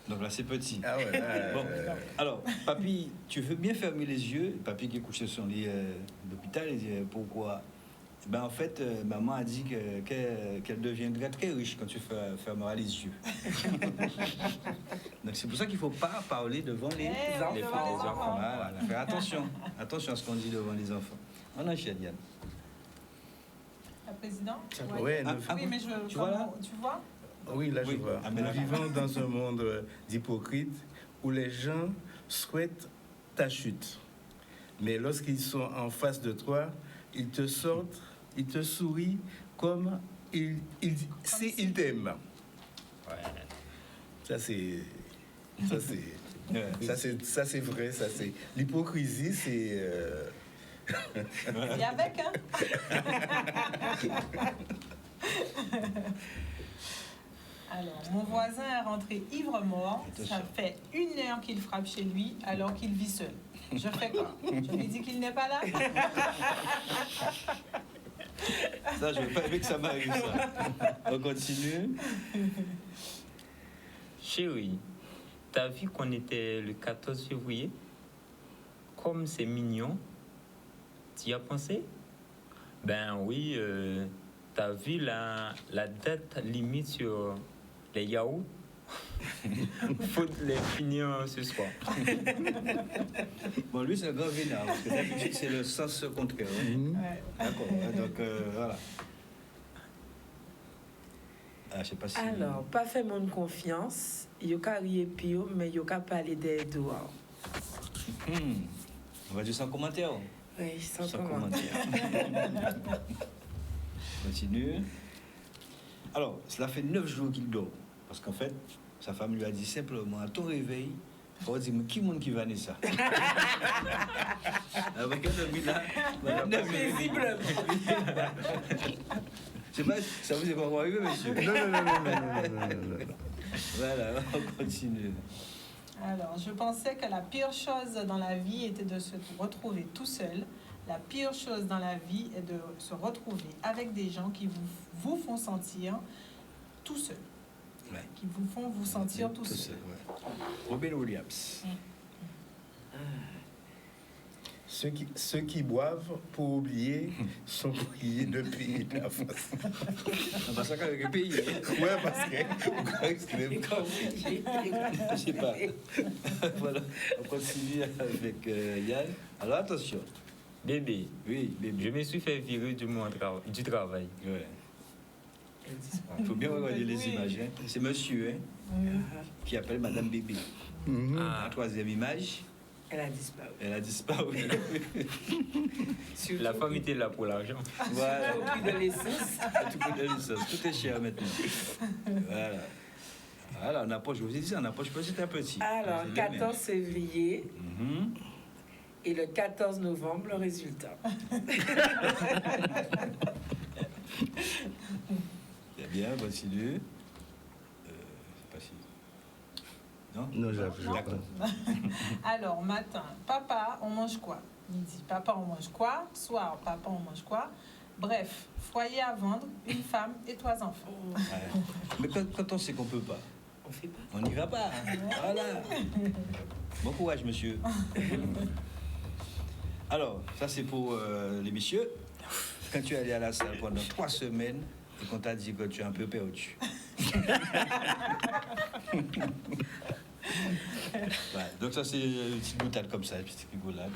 Donc là, c'est petit. Ah ouais, bon, alors, papy, tu veux bien fermer les yeux. Papy qui est couché sur son lit d'hôpital, il dit pourquoi? Ben, en fait, maman a dit qu'elle deviendrait très riche quand tu fermeras les yeux. Donc c'est pour ça qu'il ne faut pas parler devant les enfants. Voilà, faire attention à ce qu'on dit devant les enfants. On enchaîne, Yann. La présidente? Ouais, oui, mais tu vois là? Tu vois? Oui, là je vois. Nous vivons dans un monde d'hypocrites où les gens souhaitent ta chute. Mais lorsqu'ils sont en face de toi, ils te sortent, ils te sourient comme ils t'aiment. Ouais. Ça c'est vrai, ça c'est l'hypocrisie, c'est Et avec hein. Alors, mon voisin est rentré ivre-mort. Ça fait 1 heure qu'il frappe chez lui alors qu'il vit seul. Je fais quoi? Je lui dis qu'il n'est pas là? Ça, je ne veux pas que ça m'arrive, ça. On continue. Chérie, t'as vu qu'on était le 14 février? Comme c'est mignon, tu y as pensé? Ben oui, t'as vu la date limite sur les yaourts? Faut les finir ce soir. Bon, lui, c'est un grand vénard, parce que d'habitude, c'est le sens contraire. Ouais. D'accord, donc voilà. Ah, je sais pas si... Alors, pas fait mon confiance, yoka rier pio, mais yoka parler des dehors. On va dire sans commentaire. Oui, sans commentaire. Continue. Alors, cela fait 9 jours qu'il dort. Parce qu'en fait, sa femme lui a dit simplement, à ton réveil, il faut dire, mais qui est-ce qui va naître ça? Avec un homme là, paisible. Je sais pas, ça vous est pas encore arrivé, monsieur? Non. Voilà, on continue. Alors, je pensais que la pire chose dans la vie était de se retrouver tout seul. La pire chose dans la vie est de se retrouver avec des gens qui vous font sentir tout seul. Ouais. Qui vous font vous sentir tout seul. Ouais. Robin Williams. Ceux qui boivent pour oublier sont priés de payer de la face. Parce qu'avec le pays. Ouais, parce que. Je sais pas. Voilà, on continue avec Yann. Alors attention. Bébé, Oui, bébé. je me suis fait virer du travail. Ouais. Il faut bien regarder les images. Hein. C'est monsieur qui appelle Madame Bébé. La troisième image, Elle a disparu. elle a disparu. La femme était là pour l'argent. Voilà. Au prix de l'essence. Tout est cher maintenant. Voilà. Voilà, on approche, je vous ai dit, on approche petit à petit. Alors, C'est bien, 14 février Mhm. et le 14 novembre, le résultat. C'est bien, continue. C'est pas si. Non? Non, j'avoue. D'accord. Alors, matin, papa, on mange quoi? Midi, papa, on mange quoi? Soir, papa, on mange quoi? Bref, foyer à vendre, une femme et 3 enfants. Ouais. Mais quand on sait qu'on peut pas, On fait pas. on n'y va pas. Hein. Voilà. Bon courage, monsieur. Alors, ça c'est pour les messieurs. Quand tu es allé à la salle pendant 3 semaines et qu'on t'a dit que tu es un peu perdu. Ouais, donc ça c'est une petite boutade comme ça, une petite rigolade.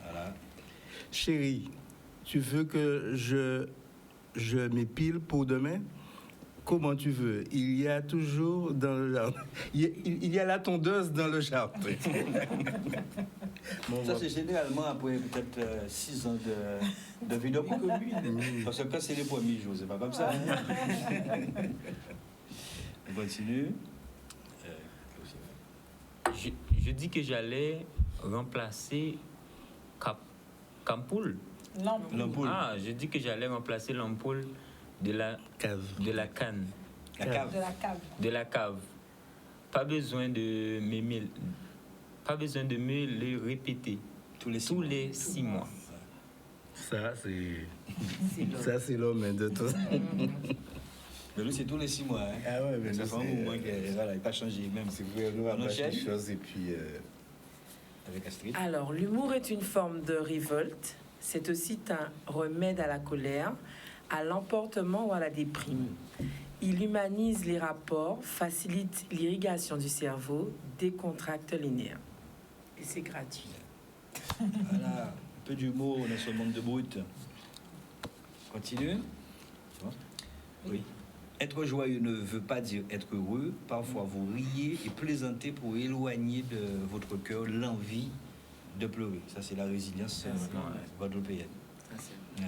Voilà. Chérie, tu veux que je m'épile pour demain? Comment tu veux? Il y a toujours dans le jardin. Il y a la tondeuse dans le jardin. Bon, Ça c'est généralement après peut-être 6 ans de vie de couple. Parce que quand c'est les premiers jours, c'est pas comme ça. Hein? On continue. Je dis que j'allais remplacer Campoule. L'ampoule. Ah, je dis que j'allais remplacer l'ampoule de la cave. canne. La cave. De la cave. De la cave. Pas besoin de me le répéter Tous les 6 mois. Ça, c'est l'homme hein, de tout. Mais lui, c'est tous les 6 mois. Hein. Ah ouais, mais Ça lui, fait un c'est- moment qu'il n'a pas changé. Même C'est vrai, nous, on On a enchaîne quelque chose et puis. avec Astrid. Alors, l'humour est une forme de révolte. C'est aussi un remède à la colère, à l'emportement ou à la déprime. Il humanise les rapports, facilite l'irrigation du cerveau, décontracte les nerfs. Et c'est gratuit. Voilà, un peu d'humour dans ce monde de brut. Continue. Tu vois? Oui. Être joyeux ne veut pas dire être heureux. Parfois, vous riez et plaisantez pour éloigner de votre cœur l'envie de pleurer. Ça, c'est la résilience guadeloupéenne. Ouais.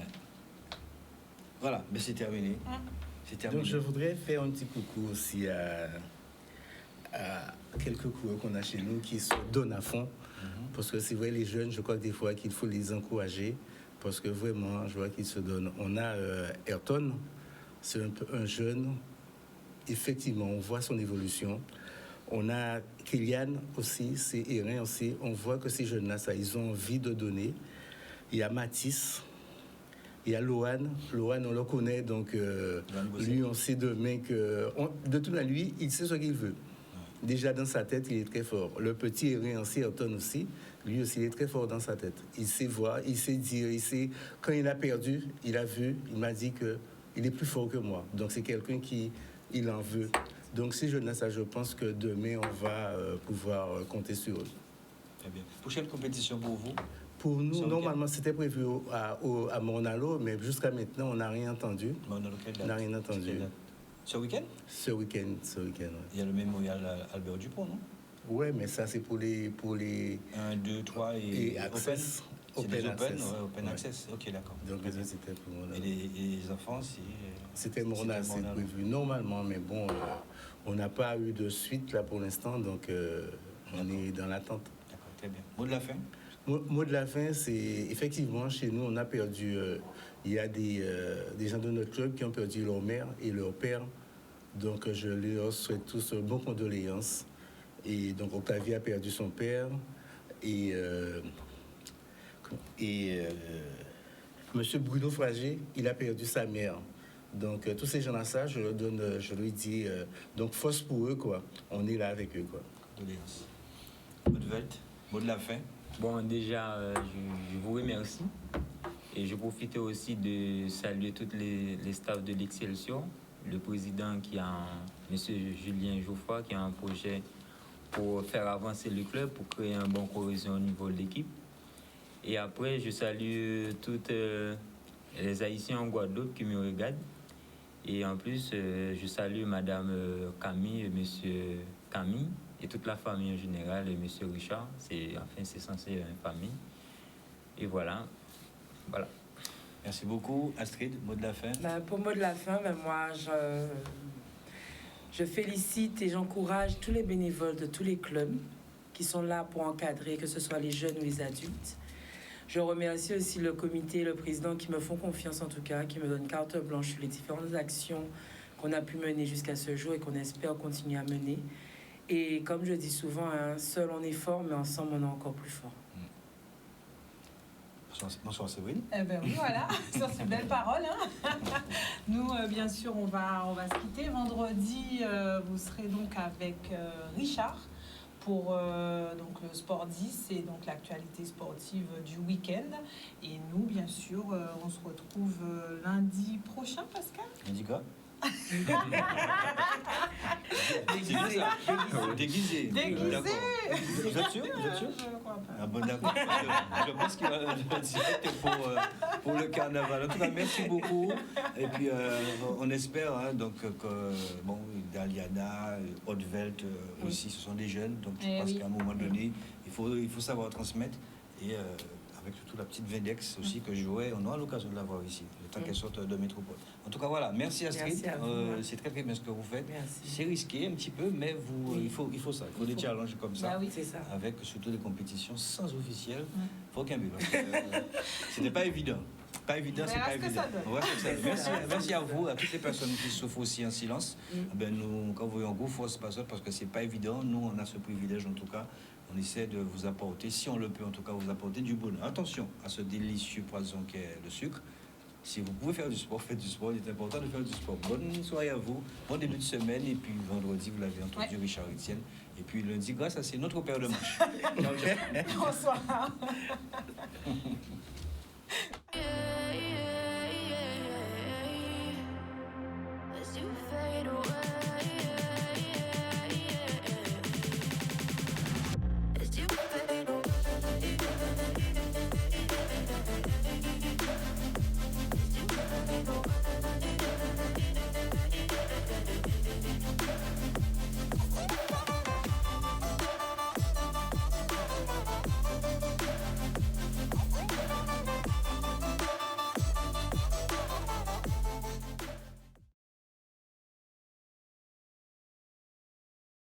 Voilà, mais c'est terminé. C'est terminé. Donc, je voudrais faire un petit coucou aussi à quelques coureurs qu'on a chez nous qui se donnent à fond. Parce que c'est vrai, les jeunes, je crois que des fois qu'il faut les encourager. Parce que vraiment, je vois qu'ils se donnent. On a Ayrton, c'est un jeune. Effectivement, on voit son évolution. On a Kylian aussi, c'est Erin aussi. On voit que ces jeunes-là, ça, ils ont envie de donner. Il y a Mathis. Il y a Lohan. Lohan, on le connaît, donc lui, on sait demain que... de tout à lui, il sait ce qu'il veut. Déjà, dans sa tête, il est très fort. Le petit Erin aussi, Ayrton aussi, lui aussi, il est très fort dans sa tête. Il sait voir, il sait dire, il sait... Quand il a perdu, il a vu, il m'a dit qu'il est plus fort que moi. Donc, c'est quelqu'un qui il en veut. Donc, ces jeunes-là, ça, je pense que demain, on va pouvoir compter sur eux. Très bien. Prochaine compétition pour vous? Pour nous, Ce normalement, c'était prévu à Mornalo, mais jusqu'à maintenant, on n'a rien entendu. On n'a rien entendu. Ce week-end? Ce week-end, ouais. Il y a le mémorial Albert Dupont, non? Ouais, mais ça, c'est pour les 1, 2, 3 et Access. Open. C'est des Open Access. ouais, Open Ouais. Access. Ok, d'accord. Donc, ça, c'était pour Mornalo. Et les enfants, c'est... C'était Mornalo, c'est prévu normalement, mais bon, on n'a pas eu de suite là pour l'instant, donc on est dans l'attente. D'accord, très bien. Mot de la fin? Mot de la fin, c'est effectivement chez nous, on a perdu. Il y a des gens de notre club qui ont perdu leur mère et leur père. Donc je leur souhaite tous bonnes condoléances. Et donc Octavie a perdu son père et Monsieur Bruno Fragé, il a perdu sa mère. Donc tous ces gens-là, ça, je lui dis donc force pour eux quoi. On est là avec eux quoi. Condoléances. Mot de la fin? Bon, déjà, je vous remercie. Et je profite aussi de saluer tous les staffs de l'Excelsior, le président qui a, M. Julien Geoffroy, qui a un projet pour faire avancer le club, pour créer un bon cohésion au niveau de l'équipe. Et après, je salue toutes les Haïtiens en Guadeloupe qui me regardent. Et en plus, je salue Madame Camille, Monsieur Camille et toute la famille en général, et Monsieur Richard. C'est censé être une famille. Et voilà. Voilà. Merci beaucoup. Astrid, mot de la fin. Pour mot de la fin, moi, je félicite et j'encourage tous les bénévoles de tous les clubs qui sont là pour encadrer, que ce soit les jeunes ou les adultes. Je remercie aussi le comité et le président qui me font confiance en tout cas, qui me donnent carte blanche sur les différentes actions qu'on a pu mener jusqu'à ce jour et qu'on espère continuer à mener. Et comme je dis souvent, seul on est fort, mais ensemble on est encore plus fort. Bonsoir Séverine. Eh ben oui, voilà, sur ces belles paroles. Hein. Nous, bien sûr, on va se quitter. Vendredi, vous serez donc avec Richard pour donc le Sport 10 et donc l'actualité sportive du week-end. Et nous, bien sûr, on se retrouve lundi prochain, Pascal. Lundi quoi? Déguisé. D'accord. Vous êtes sûr? Je crois pas. Ah bon, d'accord. Je pense qu'il va le dire pour le carnaval. En tout cas, merci beaucoup. Et puis, on espère donc, que bon, Daliana, Haute-Velt aussi, ce sont des jeunes. Donc, je pense qu'à un moment donné, il faut savoir transmettre. Et avec surtout la petite Vindex aussi que j'aurai, on aura l'occasion de la voir ici, le temps qu'elle sorte de métropole. En tout cas, voilà, merci Astrid. C'est très bien ce que vous faites. C'est risqué un petit peu, mais il faut ça. Il faut des challenges comme ça. Bah oui, c'est ça. Avec surtout des compétitions sans officiel. Il faut aucun but. C'était pas évident. Pas évident, c'est pas évident. Merci à vous, à toutes les personnes qui souffrent aussi en silence. Nous, quand vous voyez en gros, force pas ça parce que c'est pas évident. Nous, on a ce privilège en tout cas. On essaie de vous apporter, si on le peut en tout cas, vous apporter du bonheur. Attention à ce délicieux poison qu'est le sucre. Si vous pouvez faire du sport, faites du sport. Il est important de faire du sport. Bonne soirée à vous, bon début de semaine. Et puis vendredi, vous l'avez entendu, Richard Etienne. Et puis lundi, grâce à c'est notre paire de manches. Bonsoir.